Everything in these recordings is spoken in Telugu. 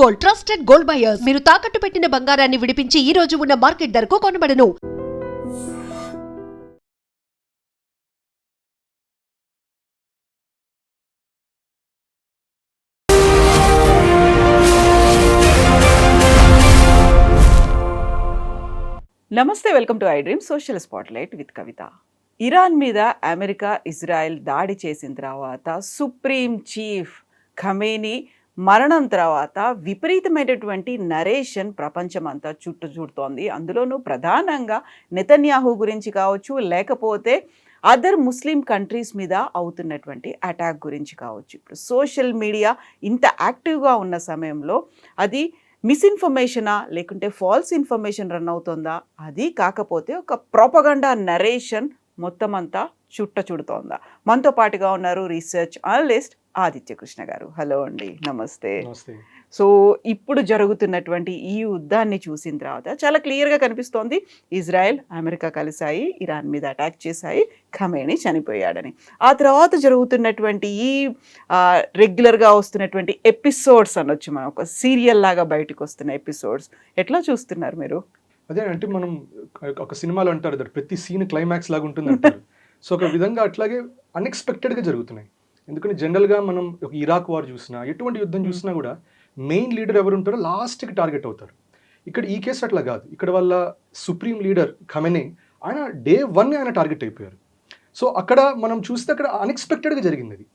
Gold, trusted gold buyers. మీరు తాకట్టు పెట్టిన బంగారాన్ని విడిపించి ఈ రోజు ఉన్న మార్కెట్ ధరకు కొనబడను. నమస్తే, welcome to I dream social spotlight with Kavitha. Iran మీద అమెరికా, ఇజ్రాయెల్ దాడి చేసిన తర్వాత సుప్రీం చీఫ్ ఖమేనీ మరణం తర్వాత విపరీతమైనటువంటి నరేషన్ ప్రపంచమంతా చుట్టుతోంది. అందులోనూ ప్రధానంగా నెతన్యాహు గురించి కావచ్చు, లేకపోతే అదర్ ముస్లిం కంట్రీస్ మీద అవుతున్నటువంటి అటాక్ గురించి కావచ్చు. ఇప్పుడు సోషల్ మీడియా ఇంత యాక్టివ్గా ఉన్న సమయంలో అది మిస్ఇన్ఫర్మేషనా లేకుంటే ఫాల్స్ ఇన్ఫర్మేషన్ రన్ అవుతుందా, అది కాకపోతే ఒక ప్రొపగండా నరేషన్ మొత్తం అంతా చుడుతోందా? మనతో పాటుగా ఉన్నారు రీసెర్చ్ అనలిస్ట్ ఆదిత్య కృష్ణ గారు. హలో అండి, నమస్తే. సో ఇప్పుడు జరుగుతున్నటువంటి ఈ యుద్ధాన్ని చూసిన తర్వాత చాలా క్లియర్గా కనిపిస్తోంది, ఇజ్రాయెల్, అమెరికా కలిసాయి, ఇరాన్ మీద అటాక్ చేశాయి, ఖమేనీ చనిపోయాడని. ఆ తర్వాత జరుగుతున్నటువంటి ఈ రెగ్యులర్గా వస్తున్నటువంటి ఎపిసోడ్స్ అనొచ్చు, మనం ఒక సీరియల్ లాగా బయటకు వస్తున్న ఎపిసోడ్స్ ఎట్లా చూస్తున్నారు మీరు? అదే అంటే మనం ఒక సినిమాలో అంటారు కదా, ప్రతి సీన్ క్లైమాక్స్ లాగా ఉంటుంది అంటారు. సో ఒక విధంగా అట్లాగే అన్ఎక్స్పెక్టెడ్గా జరుగుతున్నాయి. ఎందుకంటే జనరల్గా మనం ఒక ఇరాక్ వార్ చూసినా, ఎటువంటి యుద్ధం చూసినా కూడా మెయిన్ లీడర్ ఎవరు ఉంటారో లాస్ట్కి టార్గెట్ అవుతారు. ఇక్కడ ఈ కేసు అట్లా కాదు. ఇక్కడ వాళ్ళ సుప్రీం లీడర్ ఖమేనీ ఆయన డే 1 ఆయన టార్గెట్ అయిపోయారు. సో అక్కడ మనం చూస్తే అక్కడ అన్ఎక్స్పెక్టెడ్గా జరిగింది అది.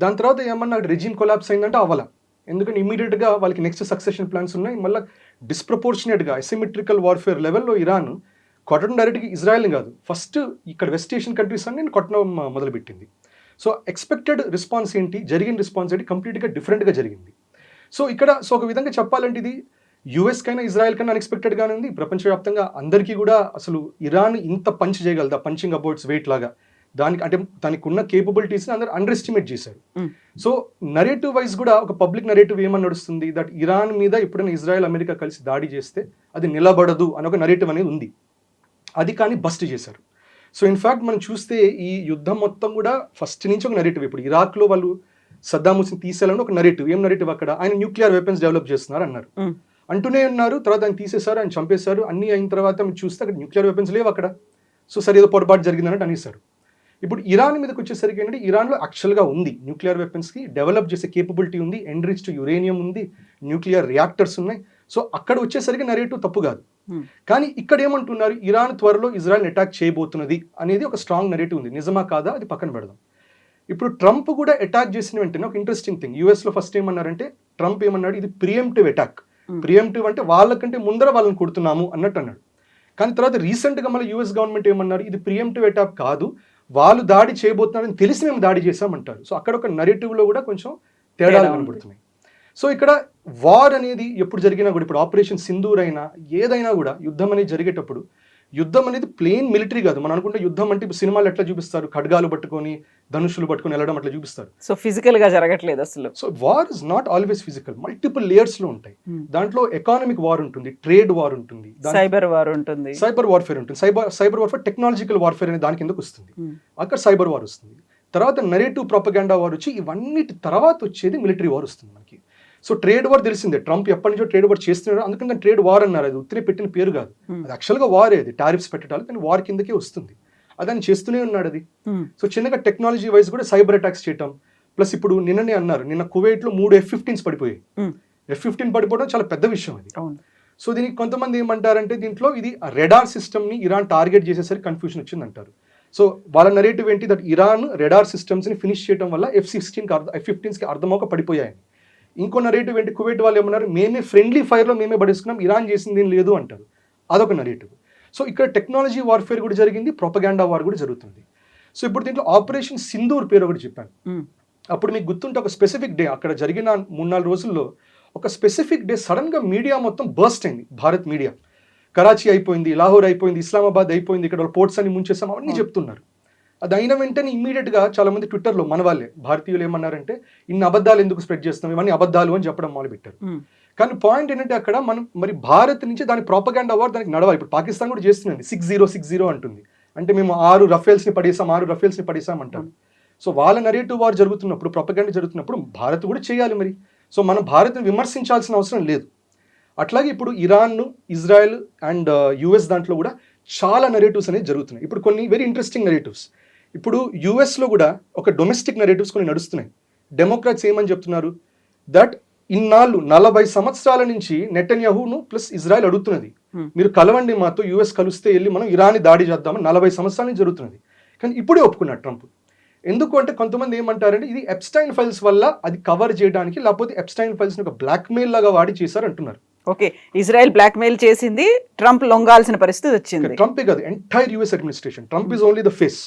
దాని తర్వాత ఏమన్నా రెజిమ్ కొలాప్స్ అయిందంటే అవ్వాల. ఎందుకంటే ఇమీడియట్గా వాళ్ళకి నెక్స్ట్ సక్సెషన్ ప్లాన్స్ ఉన్నాయి. మళ్ళీ డిస్ప్రపోర్షనేట్గా అసిమెట్రికల్ వార్ఫేర్ లెవెల్లో ఇరాన్ కొట్టడం డైరెక్ట్గా ఇజ్రాయెల్ని కాదు, ఫస్ట్ ఇక్కడ వెస్ట్ ఏషియన్ కంట్రీస్ అని నేను కొట్టడం మొదలుపెట్టింది. సో ఎక్స్పెక్టెడ్ రెస్పాన్స్ ఏంటి, జరిగిన రెస్పాన్స్ ఏంటి, కంప్లీట్గా డిఫరెంట్గా జరిగింది. సో ఇక్కడ ఒక విధంగా చెప్పాలంటే ఇది యూఎస్ కైనా ఇజ్రాయెల్ కైనా అన్ఎక్స్పెక్టెడ్గానే ఉంది. ప్రపంచవ్యాప్తంగా అందరికీ కూడా అసలు ఇరాన్ ఇంత పంచ్ చేయగలదా, పంచింగ్ అబౌట్స్ వెయిట్ లాగా, దానికి ఉన్న కేపబిలిటీస్ని అందరూ అండర్ ఎస్టిమేట్ చేశారు. సో నరేటివ్ వైజ్ కూడా ఒక పబ్లిక్ నరేటివ్ ఏమని నడుస్తుంది, దట్ ఇరాన్ మీద ఎప్పుడైనా ఇజ్రాయెల్, అమెరికా కలిసి దాడి చేస్తే అది నిలబడదు అని ఒక నరేటివ్ అనేది ఉంది. అది కానీ బస్ట్ చేశారు. సో ఇన్ఫ్యాక్ట్ మనం చూస్తే ఈ యుద్ధం మొత్తం కూడా ఫస్ట్ నుంచి ఒక నరేటివ్. ఇప్పుడు ఇరాక్లో వాళ్ళు సద్దాం హుసేన్ తీసేయాలని ఒక నరేటివ్. ఏం నరేటివ్ అక్కడ, ఆయన న్యూక్లియర్ వెపన్స్ డెవలప్ చేస్తున్నారు అన్నారు, అంటూనే ఉన్నారు. తర్వాత ఆయన తీసేశారు, ఆయన చంపేశారు. అన్నీ అయిన తర్వాత మీరు చూస్తే అక్కడ న్యూక్లియర్ వెపన్స్ లేవు అక్కడ. సో సరే ఏదో పొరపాటు జరిగిందన్నట్టు అనేసారు. ఇప్పుడు ఇరాన్ మీదకి వచ్చేసరికి ఏంటంటే, ఇరాన్లో యాక్చువల్గా ఉంది న్యూక్లియర్ వెపన్స్కి డెవలప్ చేసే కేపబిలిటీ ఉంది, ఎన్రిచ్డ్ యురేనియం ఉంది, న్యూక్లియర్ రియాక్టర్స్ ఉన్నాయి. సో అక్కడ వచ్చేసరికి నరేటివ్ తప్పు కాదు. కానీ ఇక్కడ ఏమంటున్నారు, ఇరాన్ త్వరలో ఇజ్రాయెల్ అటాక్ చేయబోతున్నది అనేది ఒక స్ట్రాంగ్ నరేటివ్ ఉంది. నిజమా కాదా అది పక్కన పెడదాం. ఇప్పుడు ట్రంప్ కూడా అటాక్ చేసిన వెంటనే ఒక ఇంట్రెస్టింగ్ థింగ్, యూఎస్లో ఫస్ట్ ఏమన్నారంటే, ట్రంప్ ఏమన్నాడు, ఇది ప్రియంప్టివ్ అటాక్. ప్రియంప్టివ్ అంటే వాళ్ళకంటే ముందర వాళ్ళని కొడుతున్నాము అన్నట్టు అన్నాడు. కానీ తర్వాత రీసెంట్గా మళ్ళీ యూఎస్ గవర్నమెంట్ ఏమన్నారు, ఇది ప్రియంప్టివ్ అటాక్ కాదు, వాళ్ళు దాడి చేయబోతున్నారని తెలిసి మేము దాడి చేశామంటారు. సో అక్కడ ఒక నరేటివ్లో కూడా కొంచెం తేడాలు కనబడుతున్నాయి. సో ఇక్కడ వార్ అనేది ఎప్పుడు జరిగినా కూడా, ఇప్పుడు ఆపరేషన్ సింధూర్ అయినా ఏదైనా కూడా యుద్ధం అనేది జరిగేటప్పుడు, యుద్ధం అనేది ప్లెయిన్ మిలిటరీ కాదు. మనం అనుకుంటే యుద్ధం అంటే సినిమాలు ఎట్లా చూపిస్తారు, ఖడ్గాలు పట్టుకొని ధనుషులు పట్టుకొని వెళ్ళడం అట్లా చూపిస్తారు. సో ఫిజికల్గా జరగట్లేదు అసలు. So war is not always physical, multiple లేయర్స్లో ఉంటాయి. దాంట్లో ఎకానమిక్ వార్ ఉంటుంది, ట్రేడ్ వార్ ఉంటుంది, సైబర్ వార్ ఉంటుంది, సైబర్ వార్ఫేర్ ఉంటుంది. సైబర్ వార్ఫేర్ టెక్నాలజికల్ వార్ఫేర్ అనే దాని కిందకు వస్తుంది. అక్కడ సైబర్ వార్ వస్తుంది. తర్వాత నరేటివ్ ప్రొపగండా వార్ వచ్చి, ఇవన్నిటి తర్వాత వచ్చేది మిలిటరీ వార్ వస్తుంది మనకి. సో ట్రేడ్ వార్ తెలిసిందే, ట్రంప్ ఎప్పటి నుంచో ట్రేడ్ వార్ చేస్తున్నారు, అందుకని ట్రేడ్ వార్ అన్నారు. అది ఉత్తినే పెట్టిన పేరు కాదు, అది యాక్చువల్గా వారే, అది టారిఫ్స్ పెట్టడాలు, కానీ వార్ కిందకే వస్తుంది. అదని చేస్తూనే ఉన్నాడు అది. సో చిన్నగా టెక్నాలజీ వైజ్ కూడా సైబర్ అటాక్స్ చేయటం. ప్లస్ ఇప్పుడు నిన్ననే అన్నారు, నిన్న కువైట్లో 3 F-15s పడిపోయాయి. F-15 పడిపోవడం చాలా పెద్ద విషయం అది. సో దీనికి కొంతమంది ఏమంటారంటే, దీంట్లో ఇది రెడార్ సిస్టమ్ని ఇరాన్ టార్గెట్ చేసేసరికి కన్ఫ్యూజన్ వచ్చింది అంటారు. సో వాళ్ళ నరేటివ్ ఏంటి, దట్ ఇరాన్ రెడార్ సిస్టమ్స్ని ఫినిష్ చేయడం వల్ల F-15కి అర్థమవక పడిపోయాయని. ఇంకో నరేటివ్ ఏంటి, కువైట్ వాళ్ళు ఏమన్నారు, మేమే ఫ్రెండ్లీ ఫైర్లో మేమే పడేసుకున్నాం, ఇరాన్ చేసింది ఏం లేదు అంటారు. అదొక నరేటివ్. సో ఇక్కడ టెక్నాలజీ వార్ఫేర్ కూడా జరిగింది, ప్రొపగాండా వార్ కూడా జరుగుతుంది. సో ఇప్పుడు దీంట్లో ఆపరేషన్ సింధూర్ పేరు ఒకటి చెప్పాను. అప్పుడు మీకు గుర్తుంటే ఒక స్పెసిఫిక్ డే అక్కడ జరిగిన 3-4 రోజుల్లో ఒక స్పెసిఫిక్ డే సడన్గా మీడియా మొత్తం బర్స్ట్ అయింది. భారత్ మీడియా కరాచీ అయిపోయింది, లాహోర్ అయిపోయింది, ఇస్లామాబాద్ అయిపోయింది, ఇక్కడ వాళ్ళ పోర్ట్స్ అన్ని ముంచేసాం అవన్నీ చెప్తున్నారు. అది అయిన వెంటనే ఇమ్మీడియట్గా చాలా మంది ట్విట్టర్లో మన వాళ్ళే భారతీయులు ఏమన్నారంటే, ఇన్ని అబద్ధాలు ఎందుకు స్ప్రెడ్ చేస్తున్నాం, ఇవన్నీ అబద్ధాలు అని చెప్పడం మొదలుపెట్టారు. కానీ పాయింట్ ఏంటంటే, అక్కడ మనం మరి భారత్ నుంచి దాని ప్రాపగాండా వార్ దానికి నడవాలి. ఇప్పుడు పాకిస్తాన్ కూడా చేస్తున్నది, 6060 అంటుంది. అంటే మేము 6 రఫేల్స్ని పడేసాం అంటారు. సో వాళ్ళ నరేటివ్ వార్ జరుగుతున్నప్పుడు, ప్రొపగండా జరుగుతున్నప్పుడు భారత్ కూడా చేయాలి మరి. సో మనం భారత్ని విమర్శించాల్సిన అవసరం లేదు. అట్లాగే ఇప్పుడు ఇరాన్, ఇజ్రాయెల్ అండ్ యుఎస్ దాంట్లో కూడా చాలా నెరేటివ్స్ అనేవి జరుగుతున్నాయి. ఇప్పుడు కొన్ని వెరీ ఇంట్రెస్టింగ్ నెరేటివ్స్. ఇప్పుడు యుఎస్లో కూడా ఒక డొమెస్టిక్ నెరేటివ్స్ కొన్ని నడుస్తున్నాయి. డెమోక్రాట్స్ ఏమని చెప్తున్నారు, దట్ ఇన్నాళ్ళు 40 సంవత్సరాల నుంచి నెటన్యాహును ప్లస్ ఇజ్రాయెల్ అడుగుతున్నది, మీరు కలవండి మాతో, యుఎస్ కలిస్తే వెళ్ళి మనం ఇరాన్ని దాడి చేద్దామని 40 సంవత్సరాల నుంచి జరుగుతున్నది. కానీ ఇప్పుడే ఒప్పుకున్నాడు ట్రంప్. ఎందుకు అంటే కొంతమంది ఏమంటారంటే ఇది ఎప్స్టైన్ ఫైల్స్ వల్ల అది కవర్ చేయడానికి, లేకపోతే ఎప్స్టైన్ ఫైల్స్ ఒక బ్లాక్మెయిల్ లాగా వాడి చేశారు అంటున్నారు. ఓకే, ఇజ్రాయెల్ బ్లాక్మెయిల్ చేసింది, ట్రంప్ లొంగాల్సిన పరిస్థితి వచ్చింది. ట్రంపే కాదు, entire US administration. Trump is only the face.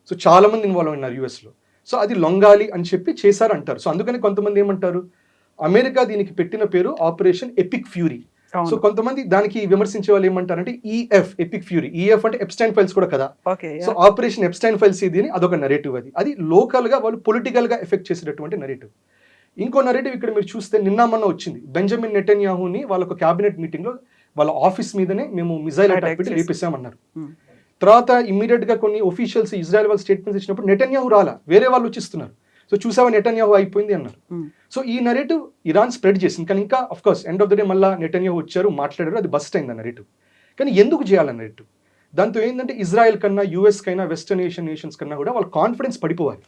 So చాలా మంది ఇన్వాల్వ్ అయినారు యుఎస్లో. సో అది లొంగాలి అని చెప్పి చేశారు అంటారు. సో అందుకని కొంతమంది ఏమంటారు, అమెరికా దీనికి పెట్టిన పేరు ఆపరేషన్ ఎపిక్ ఫ్యూరీ. సో కొంతమంది దానికి విమర్శించే వాళ్ళు ఏమంటారంటే ఈఎఫ్, ఎపిక్ ఫ్యూరీ. ఈఎఫ్ అంటే ఎప్స్టైన్ ఫైల్స్ కూడా కదా. సో ఆపరేషన్ ఎప్స్టైన్ ఫైల్స్ ఇది అని అదొక నెరేటివ్. అది లోకల్ గా వాళ్ళు పొలిటికల్ గా ఎఫెక్ట్ చేసేటటువంటి నెరేటివ్. ఇంకో నెరేటివ్ ఇక్కడ మీరు చూస్తే నిన్న మొన్న వచ్చింది, బెంజమిన్ నెటన్యాహుని వాళ్ళ ఒక క్యాబినెట్ మీటింగ్ లో వాళ్ళ ఆఫీస్ మీదనే మేము మిజైల్ అటాక్ పెట్టి లేపేసామన్నారు. తర్వాత ఇమ్మీడియట్ గా కొన్ని ఒఫీషియల్స్ ఇజ్రాయెల్ వాళ్ళు స్టేట్మెంట్స్ ఇచ్చినప్పుడు నెటన్యాహు రాలా, వేరే వాళ్ళు వచ్చిస్తున్నారు. సో చూసావా నెటన్యాహు అయిపోయింది అన్నారు. సో ఈ నెరేటివ్ ఇరాన్ స్ప్రెడ్ చేసింది. కానీ ఇంకా of course end of the day మళ్ళీ నెటన్యాహు వచ్చారు, మాట్లాడారు, అది బస్ట్ అయింది ఆ నెరేటివ్. కానీ ఎందుకు చేయాలి నెరేటివ్? దాంతో ఏంటంటే ఇజ్రాయెల్ కన్నా, యుఎస్ కైనా, వెస్టర్న్ ఏషియన్ నేషన్స్ కన్నా కూడా వాళ్ళ కాన్ఫిడెన్స్ పడిపోవాలి.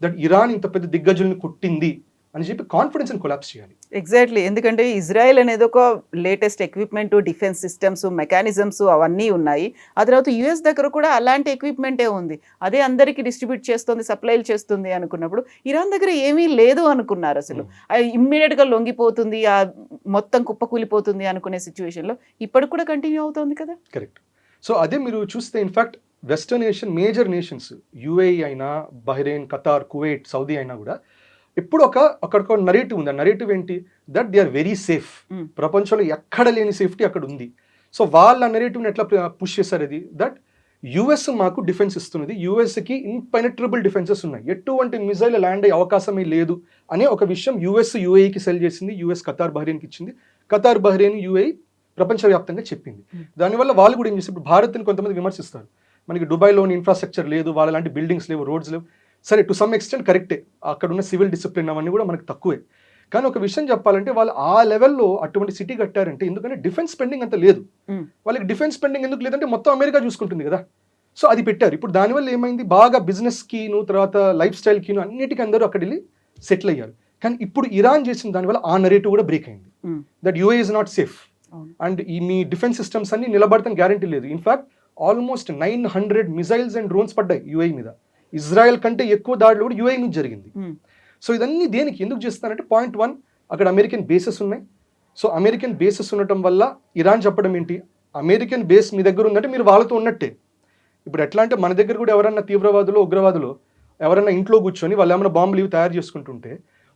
దట్ ఇరాన్ ఇంత పెద్ద దిగ్గజుల్ని కొట్టింది అని చెప్పి కాన్ఫిడెన్స్ ని కొలాప్స్ చేయాలి. ఎగ్జాక్ట్లీ, ఎందుకంటే ఇజ్రాయెల్ అనేది ఒక latest equipment, defence systems, mechanisms అవన్నీ ఉన్నాయి. ఆ తర్వాత యుఎస్ దగ్గర కూడా అలాంటి ఎక్విప్మెంటే ఉంది, అదే అందరికీ డిస్ట్రిబ్యూట్ చేస్తుంది, సప్లైలు చేస్తుంది అనుకున్నప్పుడు ఇరాన్ దగ్గర ఏమీ లేదు అనుకున్నారు. అసలు ఇమ్మీడియట్ గా లొంగిపోతుంది, ఆ మొత్తం కుప్పకూలిపోతుంది అనుకునే సిచ్యువేషన్లో ఇప్పటికి కూడా కంటిన్యూ అవుతుంది కదా. కరెక్ట్. సో అదే మీరు చూస్తే in fact western Asian major nations, UAE అయినా, బహ్రెయిన్, ఖతార్, కువైట్, సౌదీ అయినా కూడా ఎప్పుడు అక్కడ నరేటివ్ ఉంది. ఆ నరేటివ్ ఏంటి, that they are very safe. ప్రపంచంలో ఎక్కడ లేని సేఫ్టీ అక్కడ ఉంది. సో వాళ్ళ నరేటివ్ని ఎట్లా పుష్ చేశారు, అది దట్ యుఎస్ మాకు డిఫెన్స్ ఇస్తున్నది, యుఎస్కి ఇన్పెనట్రబుల్ డిఫెన్సెస్ ఉన్నాయి, ఎటువంటి మిజైల్ ల్యాండ్ అయ్యే అవకాశమే లేదు అనే ఒక విషయం యుఎస్ యుఏఈకి సెల్ చేసింది, యుఎస్ ఖతార్, బహ్రెయిన్కి ఇచ్చింది, ఖతార్, బహ్రెయిన్, యుఏఈ ప్రపంచవ్యాప్తంగా చెప్పింది. దానివల్ల వాళ్ళు కూడా ఏం చేస్తారు, ఇప్పుడు భారత్ని కొంతమంది విమర్శిస్తారు, మనకి దుబాయ్లోని ఇన్ఫ్రాస్ట్రక్చర్ లేదు, వాళ్ళ లాంటి బిల్డింగ్స్ లేవు, రోడ్స్ లేవు. సరే, టు సమ్ ఎక్స్టెంట్ కరెక్టే, అక్కడ ఉన్న సివిల్ డిసిప్లిన్ అవన్నీ కూడా మనకు తక్కువే. కానీ ఒక విషయం చెప్పాలంటే వాళ్ళు ఆ లెవెల్లో అటువంటి సిటీ కట్టారంటే ఎందుకంటే డిఫెన్స్ స్పెండింగ్ అంత లేదు. వాళ్ళకి డిఫెన్స్ స్పెండింగ్ ఎందుకు లేదంటే మొత్తం అమెరికా చూసుకుంటుంది కదా. సో అది పెట్టారు. ఇప్పుడు దానివల్ల ఏమైంది, బాగా బిజినెస్కిను, తర్వాత లైఫ్ స్టైల్కిను అన్నిటికీ అందరూ అక్కడ వెళ్ళి సెటిల్ అయ్యారు. కానీ ఇప్పుడు ఇరాన్ చేసిన దానివల్ల ఆ నెరేటివ్ కూడా బ్రేక్ అయింది, that UAE is not safe and ఈ మీ డిఫెన్స్ సిస్టమ్స్ అన్ని నిలబడతాం గ్యారంటీ లేదు. In fact almost 900 missiles and drones పడ్డాయి యుఏఈ మీద. ఇజ్రాయెల్ కంటే ఎక్కువ దాడులు కూడా యుఏఈ నుంచి జరిగింది. సో ఇదన్నీ దేనికి ఎందుకు చేస్తారంటే, పాయింట్ 1, అక్కడ అమెరికన్ బేసెస్ ఉన్నాయి. సో అమెరికన్ బేసెస్ ఉండటం వల్ల ఇరాన్ చెప్పడం ఏంటి, అమెరికన్ బేస్ మీ దగ్గర ఉందంటే మీరు వాళ్ళతో ఉన్నట్టే. ఇప్పుడు ఎట్లా అంటే మన దగ్గర కూడా ఎవరన్నా తీవ్రవాదులు, ఉగ్రవాదులు ఎవరన్నా ఇంట్లో కూర్చొని వాళ్ళు ఏమైనా బాంబులు ఇవి తయారు చేసుకుంటుంటే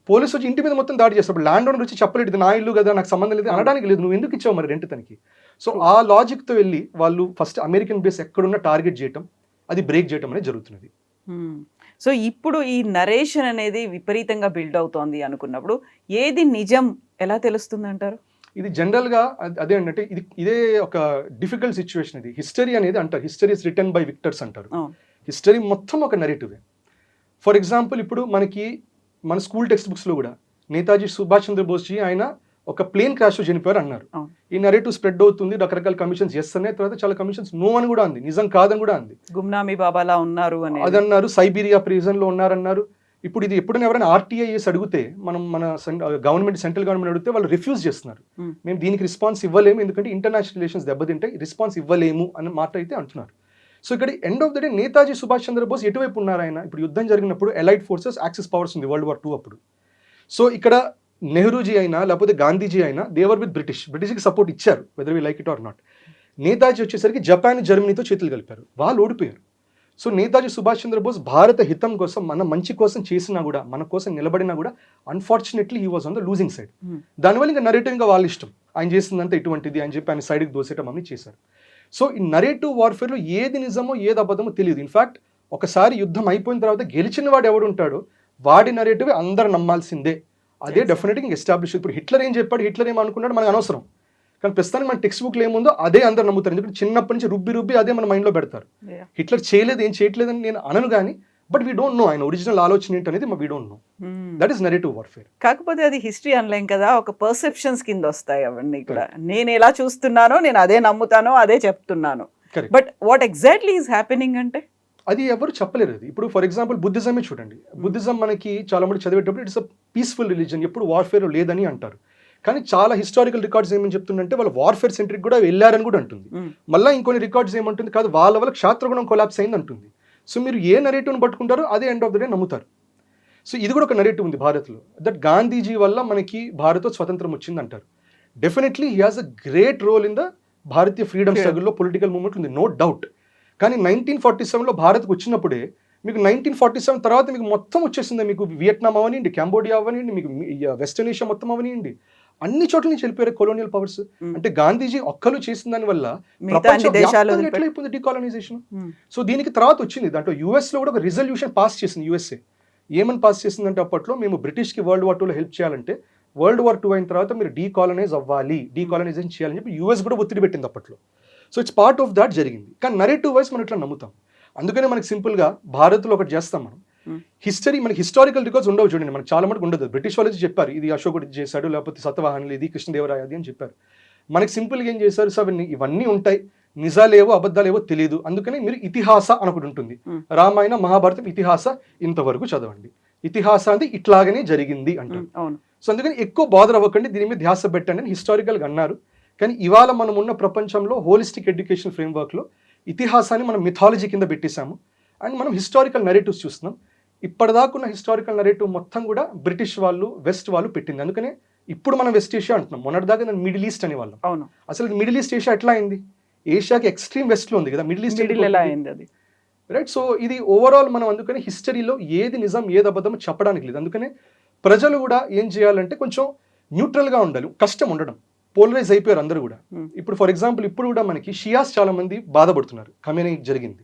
పోలీసు వచ్చి ఇంటి మీద మొత్తం దాడి చేస్తారు. ల్యాండ్ ఓనర్ వచ్చి చెప్పలేదు, ఇది నా ఇల్లు కదా, నాకు సంబంధం లేదు అనడానికి లేదు, నువ్వు ఎందుకు ఇచ్చావు మరి రెంట్ తనకి. సో ఆ లాజిక్తో వెళ్ళి వాళ్ళు ఫస్ట్ అమెరికన్ బేస్ ఎక్కడున్నా టార్గెట్ చేయటం, అది బ్రేక్ చేయటం అనేది జరుగుతున్నది. సో ఇప్పుడు ఈ నరేషన్ అనేది విపరీతంగా బిల్డ్ అవుతోంది అనుకున్నప్పుడు ఏది నిజం ఎలా తెలుస్తుంది అంటారు? ఇది జనరల్గా అదే అంటే ఇదే ఒక డిఫికల్ట్ సిచ్యువేషన్. ఇది హిస్టరీ అనేది అంటారు, హిస్టరీ ఇస్ రిటర్న్ బై విక్టర్స్ అంటారు. హిస్టరీ మొత్తం ఒక నెరేటివే. ఫర్ ఎగ్జాంపుల్ ఇప్పుడు మనకి మన స్కూల్ టెక్స్ట్ బుక్స్లో కూడా నేతాజీ సుభాష్ చంద్రబోస్ జీ ఆయన ఒక ప్లేన్ క్రాష్లో చనిపోయారు అన్నారు. ఈ నెరేటివ్ స్ప్రెడ్ అవుతుంది, రకరకాల కమిషన్స్ ఎస్ అనే, తర్వాత చాలా కమిషన్స్ నో అని కూడా అంది, నిజం కాదని కూడా అంది. గుమ్నామీ బాబాలా ఉన్నారు అని అదన్నారు, సైబీరియా ప్రిజన్లో ఉన్నారన్నారు. ఇప్పుడు ఇది ఎప్పుడైనా ఎవరైనా ఆర్టీఐఎస్ అడిగితే, మన గవర్నమెంట్, సెంట్రల్ గవర్నమెంట్ అడిగితే వాళ్ళు రిఫ్యూజ్ చేస్తున్నారు. మేము దీనికి రెస్పాన్స్ ఇవ్వలేము, ఎందుకంటే ఇంటర్నేషనల్ రిలేషన్స్ దెబ్బతింటాయి, రెస్పాన్స్ ఇవ్వలేము అనే మాట అయితే అంటున్నారు. సో ఇక్కడ end of the day Netaji Subhash Chandrabose ఎటువైపు ఉన్నారు ఆయన? ఇప్పుడు యుద్ధం జరిగినప్పుడు ఎలైట్ ఫోర్సెస్, యాక్సిస్ పవర్స్ ఉంది World War II అప్పుడు. సో ఇక్కడ నెహ్రూజీ అయినా లేకపోతే గాంధీజీ అయినా దేవర్ విత్ బ్రిటిష్కి సపోర్ట్ ఇచ్చారు, whether we like it or not. Netaji వచ్చేసరికి జపాన్, జర్మనీతో చేతులు కలిపారు, వాళ్ళు ఓడిపోయారు. సో నేతాజీ సుభాష్ చంద్రబోస్ భారత హితం కోసం, మన మంచి కోసం చేసినా కూడా, మన కోసం నిలబడినా కూడా unfortunately he was on the losing side. దానివల్ల ఇంకా నరేటివ్గా వాళ్ళ ఇష్టం, ఆయన చేసిందంతా ఇటువంటిది అని చెప్పి ఆయన సైడ్కి దోసేయటం అన్ని చేశారు. సో ఈ నరేటివ్ వార్ఫేర్లో ఏది నిజమో ఏది అబద్ధమో తెలియదు. ఇన్ఫాక్ట్ ఒకసారి యుద్ధం అయిపోయిన తర్వాత గెలిచిన వాడు ఎవడు ఉంటాడో వాడి నరేటివ్ అందరు నమ్మాల్సిందే, అదే డెఫినెట్గా ఎస్టాబ్లిష్. ఇప్పుడు హిట్లర్ ఏం చెప్పాడు, హిట్లర్ ఏమనుకున్నాడు మనకు అనవసరం, కానీ ప్రస్తుతానికి మన టెక్స్ట్ బుక్లో ఏముందో అదే అందరు నమ్ముతారు. ఎందుకంటే చిన్నప్పటి నుంచి రుబ్బి అదే మన మైండ్లో పెడతారు. హిట్లర్ చేయలేదు, ఏం చేయట్లేదని నేను అనను, కానీ బట్ వీ డోంట్ నో ఆయన ఒరిజినల్ ఆలోచన ఏంటనేది we don't know. That is narrative warfare. కాకపోతే అది హిస్టరీ అనలేం కదా, ఒక పర్సెప్షన్స్ కింద వస్తాయి అవన్నీ కూడా. నేను ఎలా చూస్తున్నానో నేను అదే నమ్ముతానో అదే చెప్తున్నాను. Correct. But what exactly is happening అంటే అది ఎవరు చెప్పలేరు. అది ఇప్పుడు ఫర్ ఎగ్జాంపుల్ బుద్ధిజమే చూడండి. బుద్ధిజం మనకి చాలా మంది చదివేటప్పుడు ఇట్స్ అ పీస్ఫుల్ రిలీజన్, ఎప్పుడు వార్ఫేర్ లేదని అంటారు. కానీ చాలా హిస్టారికల్ రికార్డ్స్ ఏమని చెప్తుందంటే వాళ్ళు వార్ఫేర్ సెంట్రిక్ కూడా వెళ్ళారని కూడా అంటుంది. మళ్ళీ ఇంకొన్ని రికార్డ్స్ ఏమంటుంది, కాదు వాళ్ళ వల్ల క్షాత్రగుణం కొలాప్స్ అయింది అంటుంది. సో మీరు ఏ నరేటివ్ని పట్టుకుంటారో అదే ఎండ్ ఆఫ్ ద డే నమ్ముతారు. సో ఇది కూడా ఒక నరేటివ్ ఉంది భారత్లో, దట్ గాంధీజీ వల్ల మనకి భారత్ స్వతంత్రం వచ్చింది అంటారు. Definitely he has a great role in the భారతీయ ఫ్రీడమ్ స్ట్రగుల్లో, పొలిటికల్ మూవ్మెంట్ ఉంది, నో డౌట్. కానీ 1947లో భారత్కు వచ్చినప్పుడే మీకు 1947 తర్వాత మీకు మొత్తం వచ్చేసింది. మీకు వియట్నాం అవనివ్వండి, కంబోడియా అవనివ్వండి, మీకు వెస్టర్న్ ఏషియా మొత్తం అవనివ్వండి, అన్ని చోట్ల నుంచి వెళ్ళిపోయారు కొలోనియల్ పవర్స్. అంటే గాంధీజీ ఒక్కరు చేసిన దాని వల్ల ఎట్లయిపోయింది డీకాలనైజేషన్. సో దీనికి తర్వాత వచ్చింది, దాంట్లో యూఎస్ లో కూడా ఒక రిజల్యూషన్ పాస్ చేసింది యూఎస్ఏ. ఏమని పాస్ చేసిందంటే అప్పట్లో మేము బ్రిటిష్కి వరల్డ్ వార్ 2లో హెల్ప్ చేయాలంటే వరల్డ్ వార్ 2 అయిన తర్వాత మీరు డీకాలనైజ్ అవ్వాలి, డీకాలనైజేషన్ చేయాలని చెప్పి యూఎస్ కూడా ఒత్తిడి పెట్టింది అప్పట్లో. So it's part of that జరిగింది. కానీ నరేటివ్ వైస్ మనం ఇట్లా నమ్ముతాం. అందుకనే మనకి సింపుల్గా భారత్లో ఒకటి చేస్తాం మనం, హిస్టరీ మనకి హిస్టారికల్ రికార్డ్స్ ఉండవు చూడండి, మనకి చాలా మటుకు ఉండదు. బ్రిటిష్ వాళ్ళు చెప్పారు ఇది అశోకుడు చేశాడు, లేకపోతే సతవాహనులు ఇది కృష్ణదేవరాయది అని చెప్పారు. మనకి సింపుల్గా ఏం చేశారు, సో ఇవన్నీ ఉంటాయి, నిజాలేవో అబద్ధాలేవో తెలియదు, అందుకని మీరు ఇతిహాస అని ఒకటి ఉంటుంది. రామాయణ మహాభారతం ఇతిహాస ఇంతవరకు చదవండి, ఇతిహాస అంటే ఇట్లాగనే జరిగింది అంటారు. సో అందుకని ఎక్కువ బాధర్ అవ్వకండి, దీని మీద ధ్యాస పెట్టండి అని హిస్టారికల్గా అన్నారు. కానీ ఇవాళ మనం ఉన్న ప్రపంచంలో హోలిస్టిక్ ఎడ్యుకేషన్ ఫ్రేమ్వర్క్లో ఇతిహాసాన్ని మనం మిథాలజీ కింద పెట్టేశాము అండ్ మనం హిస్టారికల్ నరేటివ్స్ చూస్తున్నాం. ఇప్పటిదాకున్న హిస్టారికల్ నరేటివ్ మొత్తం కూడా బ్రిటిష్ వాళ్ళు వెస్ట్ వాళ్ళు పెట్టింది. అందుకనే ఇప్పుడు మనం వెస్ట్ ఏషియా అంటున్నాం, మొన్నటిదాకా దాన్ని మిడిల్ ఈస్ట్ అని వాళ్ళం. అవును, అసలు మిడిల్ ఈస్ట్ ఏషియా ఎట్లా అయింది, ఏషియాకి ఎక్స్ట్రీమ్ వెస్ట్ లో ఉంది కదా, మిడిల్ ఈస్ట్ ఎలా అయింది అది, రైట్. సో ఇది ఓవరాల్ మనం అందుకని హిస్టరీలో ఏది నిజం ఏది అబద్ధం చెప్పడానికి లేదు. అందుకనే ప్రజలు కూడా ఏం చేయాలంటే కొంచెం న్యూట్రల్గా ఉండాలి, కష్టం ఉండడం. పోలరైజ్ అయిపోయారు అందరూ కూడా. ఇప్పుడు ఫర్ ఎగ్జాంపుల్ ఇప్పుడు కూడా మనకి షియాస్ చాలా మంది బాధపడుతున్నారు, ఖమేనీ జరిగింది.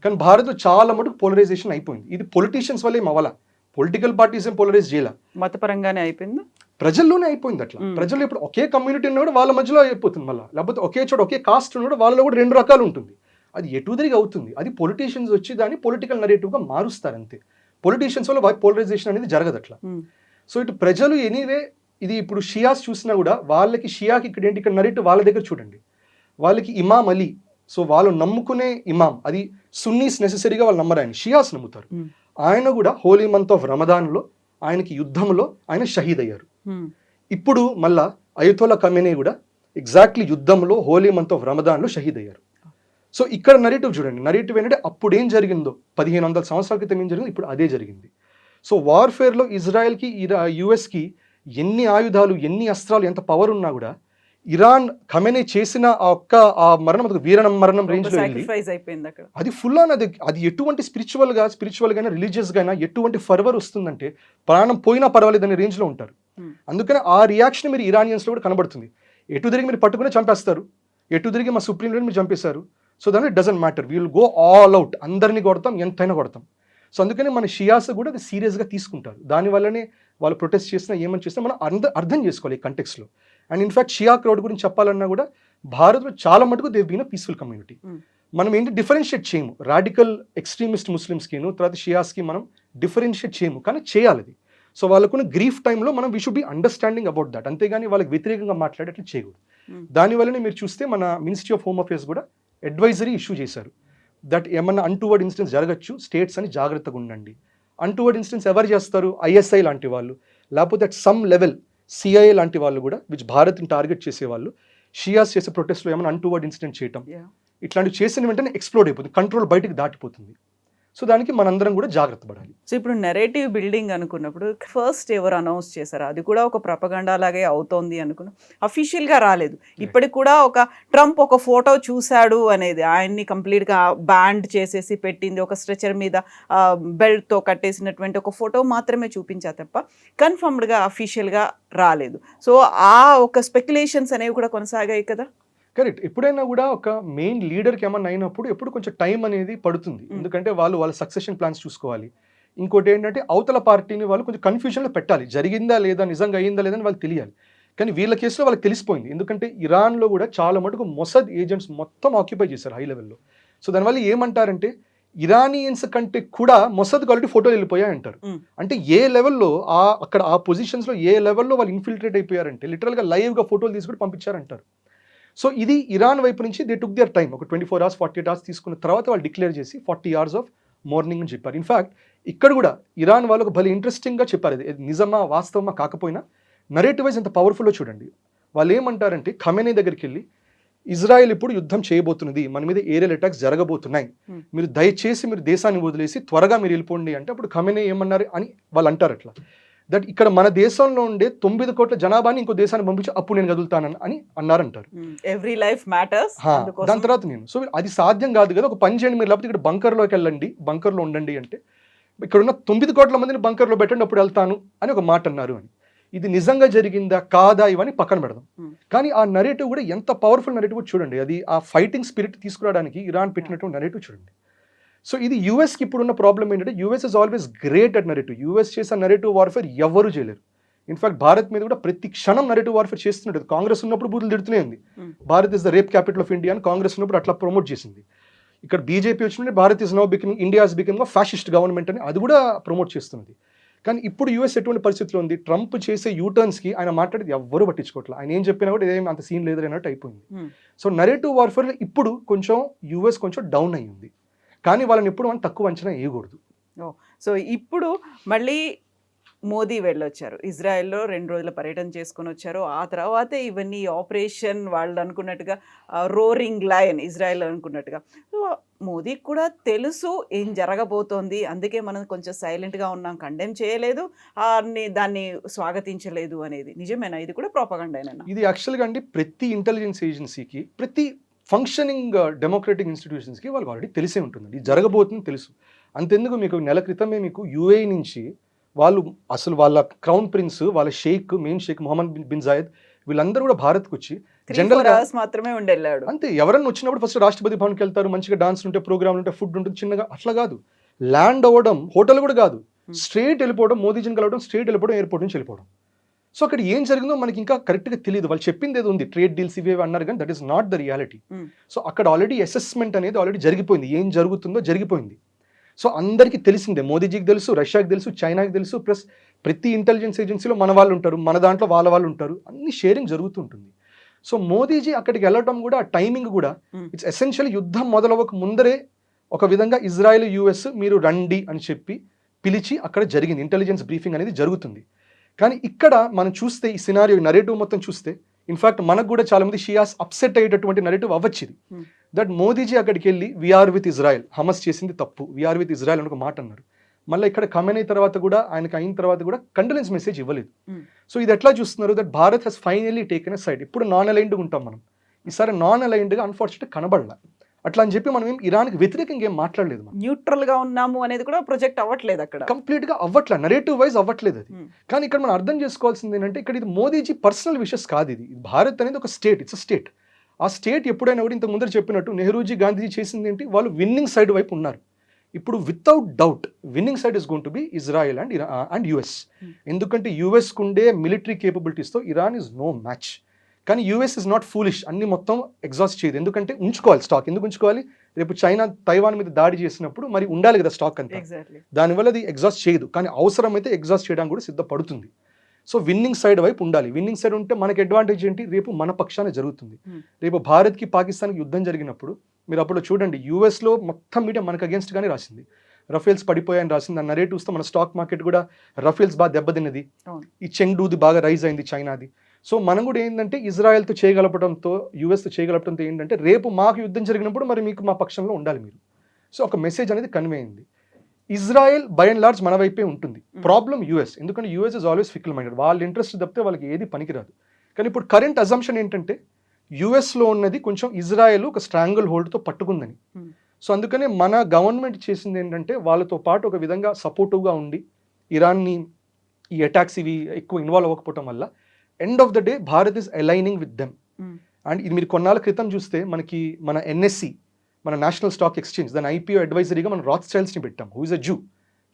కానీ భారత్లో చాలా మటుకు పోలరైజేషన్ అయిపోయింది. ఇది పొలిటీషియన్స్ వల్ల ఏం అవ్వాలా, పొలిటికల్ పార్టీస్ ఏం పోలరైజ్ చేయాల, మతపరంగానే అయిపోయింది, ప్రజల్లోనే అయిపోయింది. అట్లా ప్రజలు ఇప్పుడు ఒకే కమ్యూనిటీ ఉన్నా కూడా వాళ్ళ మధ్యలో అయిపోతుంది మళ్ళీ, లేకపోతే ఒకే చోట ఒకే కాస్ట్ ఉన్నా కూడా వాళ్ళలో కూడా 2 రకాలు ఉంటుంది. అది ఎటుదిరిగి అవుతుంది, అది పొలిటీషియన్స్ వచ్చి దాన్ని పొలిటికల్ నరేటివ్గా మారుస్తారు అంతే. పొలిటీషియన్స్ వల్ల పోలరైజేషన్ అనేది జరగదు అట్లా. సో ఇటు ప్రజలు ఎనీవే ఇది ఇప్పుడు షియాస్ చూసినా కూడా వాళ్ళకి షియాకి ఇక్కడ ఏంటి, ఇక్కడ నరేటివ్ వాళ్ళ దగ్గర చూడండి, వాళ్ళకి ఇమాం అలీ, సో వాళ్ళు నమ్ముకునే ఇమాం అది సున్నీస్ నెసెసరీగా వాళ్ళు నమ్మరు, ఆయన షియాస్ నమ్ముతారు. ఆయన కూడా హోలీ మంత్ ఆఫ్ రమదాన్లో ఆయనకి యుద్ధంలో ఆయన షహీద్ అయ్యారు. ఇప్పుడు మళ్ళా అయతోలా ఖమేనీ కూడా ఎగ్జాక్ట్లీ యుద్ధంలో హోలీ మంత్ ఆఫ్ రమదాన్లో షహీద్ అయ్యారు. సో ఇక్కడ నరేటివ్ చూడండి, నరేటివ్ ఏంటంటే అప్పుడు ఏం జరిగిందో 1500 సంవత్సరాల క్రితం ఏం జరిగిందో ఇప్పుడు అదే జరిగింది. సో వార్ఫేర్లో ఇజ్రాయెల్కి యుఎస్కి ఎన్ని ఆయుధాలు ఎన్ని అస్త్రాలు ఎంత పవర్ ఉన్నా కూడా ఇరాన్ ఖమేనీ చేసిన ఆ మరణం వీరమరణం రేంజ్లో అయిపోయింది అక్కడ. అది ఫుల్ ఆన్ అది ఎటువంటి స్పిరిచువల్ గానా రిలీజియస్ గానా ఎటువంటి ఫర్వర్ వస్తుందంటే ప్రాణం పోయినా పర్వాలేదు అనే రేంజ్లో ఉంటారు. అందుకని ఆ రియాక్షన్ మీరు ఇరానియన్స్లో కూడా కనబడుతుంది. ఎటు తిరిగి మీరు పట్టుకునే చంపేస్తారు, ఎటు తిరిగి మా సుప్రీం లీడర్ మీరు చంపేశారు. సో దాని it doesn't matter, we will go all out, అందరినీ కొడతాం ఎంతైనా కొడతాం. సో అందుకని మన షియాస్ కూడా అది సీరియస్గా తీసుకుంటారు. దానివల్లనే వాళ్ళు ప్రొటెస్ట్ చేసినా ఏమని చేసినా మనం అర్థం చేసుకోవాలి ఈ కంటెక్స్లో. అండ్ ఇన్ఫాక్ట్ షియా క్రౌడ్ గురించి చెప్పాలన్నా కూడా భారత్లో చాలా మటుకు they been a peaceful community. మనం ఏంటి డిఫరెన్షియేట్ చేయము, రాడికల్ ఎక్స్ట్రీమిస్ట్ ముస్లిమ్స్కిను తర్వాత షియాస్కి మనం డిఫరెన్షియేట్ చేయము, కానీ చేయాలి అది. సో వాళ్ళకున్న గ్రీఫ్ టైంలో మనం we should be understanding about that, అంతేగాని వాళ్ళకి వ్యతిరేకంగా మాట్లాడేట్లు చేయకూడదు. దానివల్లనే మీరు చూస్తే మన మినిస్ట్రీ ఆఫ్ హోమ్ అఫేర్స్ కూడా అడ్వైజరీ ఇష్యూ చేశారు, దట్ ఏమన్నా అన్టువర్డ్ ఇన్సిడెన్స్ జరగచ్చు, స్టేట్స్ అని జాగ్రత్తగా ఉండండి. అన్టువర్డ్ ఇన్సిడెన్స్ ఎవరు చేస్తారు, ఐఎస్ఐ లాంటి వాళ్ళు, లేకపోతే అట్ సమ్ లెవెల్ సిఐఏ లాంటి వాళ్ళు కూడా విచ్ భారత్ని టార్గెట్ చేసేవాళ్ళు షియాస్ చేసే ప్రొటెస్ట్లో ఏమైనా అన్టువర్డ్ ఇన్సిడెంట్ చేయటం ఇట్లాంటివి చేసిన వెంటనే ఎక్స్ప్లోడ్ అయిపోతుంది, కంట్రోల్ బయటికి దాటిపోతుంది. సో దానికి మనందరం కూడా జాగ్రత్త పడాలి. సో ఇప్పుడు నెరేటివ్ బిల్డింగ్ అనుకున్నప్పుడు ఫస్ట్ ఎవరు అనౌన్స్ చేశారు, అది కూడా ఒక ప్రపగండా లాగే అవుతోంది అనుకున్నాం, అఫీషియల్గా రాలేదు. ఇప్పటికి కూడా ఒక ట్రంప్ ఒక ఫోటో చూశాడు అనేది, ఆయన్ని కంప్లీట్గా బ్యాండ్ చేసేసి పెట్టింది, ఒక స్ట్రెచర్ మీద బెల్ట్తో కట్టేసినటువంటి ఒక ఫోటో మాత్రమే చూపించా తప్ప కన్ఫర్మ్డ్గా అఫీషియల్గా రాలేదు. సో ఆ ఒక స్పెక్యులేషన్స్ అనేవి కూడా కొనసాగాయి కదా. కరెక్ట్. ఎప్పుడైనా కూడా ఒక మెయిన్ లీడర్కి ఏమన్నా అయినప్పుడు ఎప్పుడు కొంచెం టైం అనేది పడుతుంది, ఎందుకంటే వాళ్ళ సక్సెషన్ ప్లాన్స్ చూసుకోవాలి. ఇంకోటి ఏంటంటే అవతల పార్టీని వాళ్ళు కొంచెం కన్ఫ్యూజన్లో పెట్టాలి, జరిగిందా లేదా నిజంగా అయ్యిందా లేదని వాళ్ళకి తెలియాలి. కానీ వీళ్ళ కేసులో వాళ్ళకి తెలిసిపోయింది, ఎందుకంటే ఇరాన్లో కూడా చాలా మటుకు మొసద్ ఏజెంట్స్ మొత్తం ఆక్యుపై చేశారు హై లెవెల్లో. సో దానివల్ల ఏమంటారంటే ఇరానియన్స్ కంటే కూడా మొసద్కి ఆల్రెడీ ఫోటోలు వెళ్ళిపోయాయి అంటారు. అంటే ఏ లెవెల్లో అక్కడ ఆ పొజిషన్స్లో ఏ లెవెల్లో వాళ్ళు ఇన్ఫిల్ట్రేట్ అయిపోయారంటే లిటరల్గా లైవ్గా ఫోటోలు తీసుకుని పంపించారంటారు. సో ఇది ఇరాన్ వైపు నుంచి దే టుక్ దేర్ టైం, ఒక 24 hours 48 hours తీసుకున్న తర్వాత వాళ్ళు డిక్లేర్ చేసి 40 hours ఆఫ్ మార్నింగ్ అని చెప్పారు. ఇన్ఫ్యాక్ట్ ఇక్కడ కూడా ఇరాన్ వాళ్ళు ఒక భలే ఇంట్రెస్టింగ్గా చెప్పారు. ఇది నిజమా వాస్తవమా కాకపోయినా నరేటివ్ వైజ్ ఎంత పవర్ఫుల్లో చూడండి. వాళ్ళు ఏమంటారంటే ఖమేనీ దగ్గరికి వెళ్ళి ఇజ్రాయెల్ ఇప్పుడు యుద్ధం చేయబోతున్నది, మన మీద ఏరియల్ అటాక్స్ జరగబోతున్నాయి, మీరు దయచేసి మీరు దేశాన్ని వదిలేసి త్వరగా మీరు వెళ్ళిపోండి అంటే అప్పుడు ఖమేనీ ఏమన్నారు అని వాళ్ళు అంటారు అట్లా, దట్ ఇక్కడ మన దేశంలో ఉండే 9 కోట్ల జనాభాని ఇంకో దేశాన్ని పంపించి అప్పుడు నేను కదులుతానని అని అన్నారంటారు. Every life matters. దాని తర్వాత నేను సో అది సాధ్యం కాదు కదా, ఒక పని చేయండి మీరు, లేకపోతే ఇక్కడ బంకర్లోకి వెళ్ళండి, బంకర్లో ఉండండి అంటే ఇక్కడ ఉన్న 9 కోట్ల మందిని బంకర్లో పెట్టండి అప్పుడు వెళ్తాను అని ఒక మాట అన్నారు అని. ఇది నిజంగా జరిగిందా కాదా ఇవన్నీ పక్కన పెడదాం, కానీ ఆ నరేటివ్ కూడా ఎంత పవర్ఫుల్ నరేటివ్ చూడండి. అది ఆ ఫైటింగ్ స్పిరిట్ తీసుకురావడానికి ఇరాన్ పెట్టినటువంటి నరేటివ్ చూడండి. సో ఇది యూఎస్కి ఇప్పుడున్న ప్రాబ్లం ఏంటంటే US is always great at narrative. US చేసే నరేటివ్ వార్ఫేర్ ఎవరు చేయలేరు. ఇన్ఫాక్ట్ భారత్ మీద కూడా ప్రతి క్షణం నరేటివ్ వార్ఫేర్ చేస్తున్నట్టు. కాంగ్రెస్ ఉన్నప్పుడు బూతులు తిడుతూనే ఉంది, Bharat is the rape capital of India అని కాంగ్రెస్ ఉన్నప్పుడు అట్లా ప్రమోట్ చేసింది. ఇక్కడ బీజేపీ వచ్చినట్టు Bharat is now becoming India is becoming fascist government అని అది కూడా ప్రమోట్ చేస్తున్నది. కానీ ఇప్పుడు యూఎస్ ఎటువంటి పరిస్థితిలో ఉంది, ట్రంప్ చేసే యూటర్న్స్కి ఆయన మాట్లాడేది ఎవ్వరూ పట్టించుకోవట్లేదు, ఆయన ఏం చెప్పినా కూడా ఇదేం అంత సీన్ లేదు అన్నట్టు అయిపోయింది. సో నరేటివ్ వార్ఫేర్లో ఇప్పుడు కొంచెం యూఎస్ కొంచెం డౌన్ అయ్యింది, కానీ వాళ్ళని ఎప్పుడు మనం తక్కువ అంచనా వేయకూడదు. సో ఇప్పుడు మళ్ళీ మోదీ వెళ్ళొచ్చారు, ఇజ్రాయెల్లో 2 రోజుల పర్యటన చేసుకొని వచ్చారు. ఆ తర్వాతే ఇవన్నీ ఆపరేషన్ వాళ్ళు అనుకున్నట్టుగా రోరింగ్ లయన్ ఇజ్రాయెల్ అనుకున్నట్టుగా. సో మోదీకి కూడా తెలుసు ఏం జరగబోతోంది, అందుకే మనం కొంచెం సైలెంట్గా ఉన్నాం, కండెమ్ చేయలేదు, దాన్ని స్వాగతించలేదు అనేది. నిజమేనా? ఇది కూడా ప్రోపగండానేనా? ఇది యాక్చువల్గా అండి ప్రతి ఇంటెలిజెన్స్ ఏజెన్సీకి, ప్రతి ఫంక్షనింగ్ డెమోక్రటిక్ ఇన్స్టిట్యూషన్స్కి వాళ్ళకి ఆల్రెడీ తెలిసే ఉంటుందండి, ఇది జరగబోతుంది తెలుసు. అంతెందుకు మీకు నెల క్రితమే మీకు యూఏఈ నుంచి వాళ్ళు అసలు వాళ్ళ క్రౌన్ ప్రిన్స్, వాళ్ళ sheikh, main sheikh Mohammed bin Zayed వీళ్ళందరూ కూడా భారత్కు వచ్చి జనరల్గా మాత్రమే ఉండేళ్ళాడు అంతే. ఎవరన్నా వచ్చినప్పుడు ఫస్ట్ రాష్ట్రపతి భవన్కి వెళ్తారు, మంచిగా డాన్స్ ఉంటే, ప్రోగ్రామ్లు ఉంటే, ఫుడ్ ఉంటుంది చిన్నగా, అట్లా కాదు. ల్యాండ్ అవ్వడం, హోటల్ కూడా కాదు, స్ట్రేట్ వెళ్ళిపోవడం, మోదీజీని కలవడం, స్ట్రేట్ వెళ్ళిపోవడం, ఎయిర్పోర్ట్ నుంచి వెళ్ళిపోవడం. సో అక్కడ ఏం జరిగిందో మనకి ఇంకా కరెక్ట్గా తెలియదు. వాళ్ళు చెప్పింది ఏదో ఉంది, ట్రేడ్ డీల్స్ ఇవే అన్నారు, కానీ that is not the reality. So అక్కడ ఆల్రెడీ అసెస్మెంట్ అనేది ఆల్రెడీ జరిగిపోయింది, ఏం జరుగుతుందో జరిగిపోయింది. సో అందరికీ తెలిసిందే, మోదీజీకి తెలుసు, రష్యాకి తెలుసు, చైనాకి తెలుసు, ప్లస్ ప్రతి ఇంటెలిజెన్స్ ఏజెన్సీలో మన వాళ్ళు ఉంటారు, మన దాంట్లో వాళ్ళ వాళ్ళు ఉంటారు, అన్ని షేరింగ్ జరుగుతుంటుంది. సో మోదీజీ అక్కడికి వెళ్ళడం కూడా ఆ టైమింగ్ కూడా ఇట్స్ ఎసెన్షియల్ యుద్ధం మొదలవక ముందరే ఒక విధంగా ఇజ్రాయెల్ యూఎస్ మీరు రండి అని చెప్పి పిలిచి అక్కడ జరిగింది, ఇంటెలిజెన్స్ బ్రీఫింగ్ అనేది జరుగుతుంది. కానీ ఇక్కడ మనం చూస్తే ఈ సినారియో నరేటివ్ మొత్తం చూస్తే ఇన్ఫాక్ట్ మనకు కూడా చాలా మంది షియాస్ అప్సెట్ అయ్యేటటువంటి నరేటివ్ అవ్వచ్చింది. దట్ మోదీజీ అక్కడికి వెళ్ళి వీఆర్ విత్ ఇజ్రాయెల్, హమస్ చేసింది తప్పు, వీఆర్ విత్ ఇజ్రాయెల్ అని ఒక మాట అన్నారు. మళ్ళీ ఇక్కడ ఖమేనీ తర్వాత కూడా ఆయనకు అయిన తర్వాత కూడా కండోలెన్స్ మెసేజ్ ఇవ్వలేదు. సో ఇది ఎట్లా చూస్తున్నారు, that Bharat has finally taken a side. ఇప్పుడు నాన్ అలైన్డ్గా ఉంటాం మనం, ఈసారి నాన్ అలైన్డ్గా అన్ఫార్చునేట్ కనబడలా. అట్లా అని చెప్పి మనం ఇరాన్కి వ్యతిరేకంగా ఏం మాట్లాడలేదు, న్యూట్రల్గా ఉన్నాము అనేది కూడా ప్రొజెక్ట్ అవ్వట్లేదు, అక్కడ కంప్లీట్గా అవ్వట్లేదు, నరేటివ్ వైజ్ అవ్వట్లేదు అది. కానీ ఇక్కడ మనం అర్థం చేసుకోవాల్సింది ఏంటంటే ఇక్కడ ఇది మోదీజీ పర్సనల్ విషెస్ కాదు, ఇది భారత్ అనేది ఒక స్టేట్, ఇట్స్ అ స్టేట్. ఆ స్టేట్ ఎప్పుడైనా కూడా ఇంతకు ముందర చెప్పినట్టు నెహ్రూజీ, గాంధీజీ చేసింది ఏంటి, వాళ్ళు విన్నింగ్ సైడ్ వైపు ఉన్నారు. ఇప్పుడు without doubt winning side is going to be Israel and US. ఎందుకంటే యుఎస్కు ఉండే మిలిటరీ కేపబిలిటీస్తో ఇరాన్ ఇస్ నో మ్యాచ్. కానీ యూఎస్ ఇస్ నాట్ ఫూలిష్, అన్ని మొత్తం ఎగ్జాస్ట్ చేయదు, ఎందుకంటే ఉంచుకోవాలి స్టాక్. ఎందుకు ఉంచుకోవాలి, రేపు చైనా తైవాన్ మీద దాడి చేసినప్పుడు మరి ఉండాలి కదా స్టాక్ అంతా, దానివల్ల అది ఎగ్జాస్ట్ చేయదు, కానీ అవసరమైతే ఎగ్జాస్ట్ చేయడానికి కూడా సిద్ధపడుతుంది. సో విన్నింగ్ సైడ్ వైపు ఉండాలి. విన్నింగ్ సైడ్ ఉంటే మనకి అడ్వాంటేజ్ ఏంటి, రేపు మన పక్షాన జరుగుతుంది. రేపు భారత్కి పాకిస్తాన్కి యుద్ధం జరిగినప్పుడు మీరు అప్పుడు చూడండి, యూఎస్లో మొత్తం మీడియా మనకు అగేన్స్ట్గానే రాసింది, రఫేల్స్ పడిపోయాయని రాసింది. ఆ నరేటివ్స్తో మన స్టాక్ మార్కెట్ కూడా రఫేల్స్ బాగా దెబ్బతిన్నది, ఈ చెంగ్డూది బాగా రైజ్ అయింది చైనాది. సో మనం కూడా ఏంటంటే ఇజ్రాయెల్తో చేయగలపడంతో, యూఎస్తో చేయగలపడంతో ఏంటంటే రేపు మాకు యుద్ధం జరిగినప్పుడు మరి మీకు మా పక్షంలో ఉండాలి మీరు. సో ఒక మెసేజ్ అనేది కన్వే అయింది. ఇజ్రాయెల్ బై అండ్ లార్జ్ మన వైపే ఉంటుంది, ప్రాబ్లం యూఎస్. ఎందుకంటే US is always fickle minded, వాళ్ళ ఇంట్రెస్ట్ తప్పితే వాళ్ళకి ఏది పనికిరాదు. కానీ ఇప్పుడు కరెంట్ అజంప్షన్ ఏంటంటే యూఎస్లో ఉన్నది కొంచెం ఇజ్రాయెల్ ఒక స్ట్రాంగిల్ హోల్డ్తో పట్టుకుందని. సో అందుకనే మన గవర్నమెంట్ చేసింది ఏంటంటే వాళ్ళతో పాటు ఒక విధంగా సపోర్టివ్గా ఉండి ఇరాన్ని ఈ అటాక్స్ ఇవి ఎక్కువ ఇన్వాల్వ్ అవ్వకపోవటం వల్ల end of the day Bharat is aligning with them. And ఇది మీరు కొన్నాళ్ళ క్రితం చూస్తే మనకి మన ఎన్ఎస్సి, మన నేషనల్ స్టాక్ ఎక్స్చేంజ్, దాని ఐపీఓ అడ్వైజరీగా మనం రాత్స్చైల్డ్స్ని పెట్టాం, who is a Jew.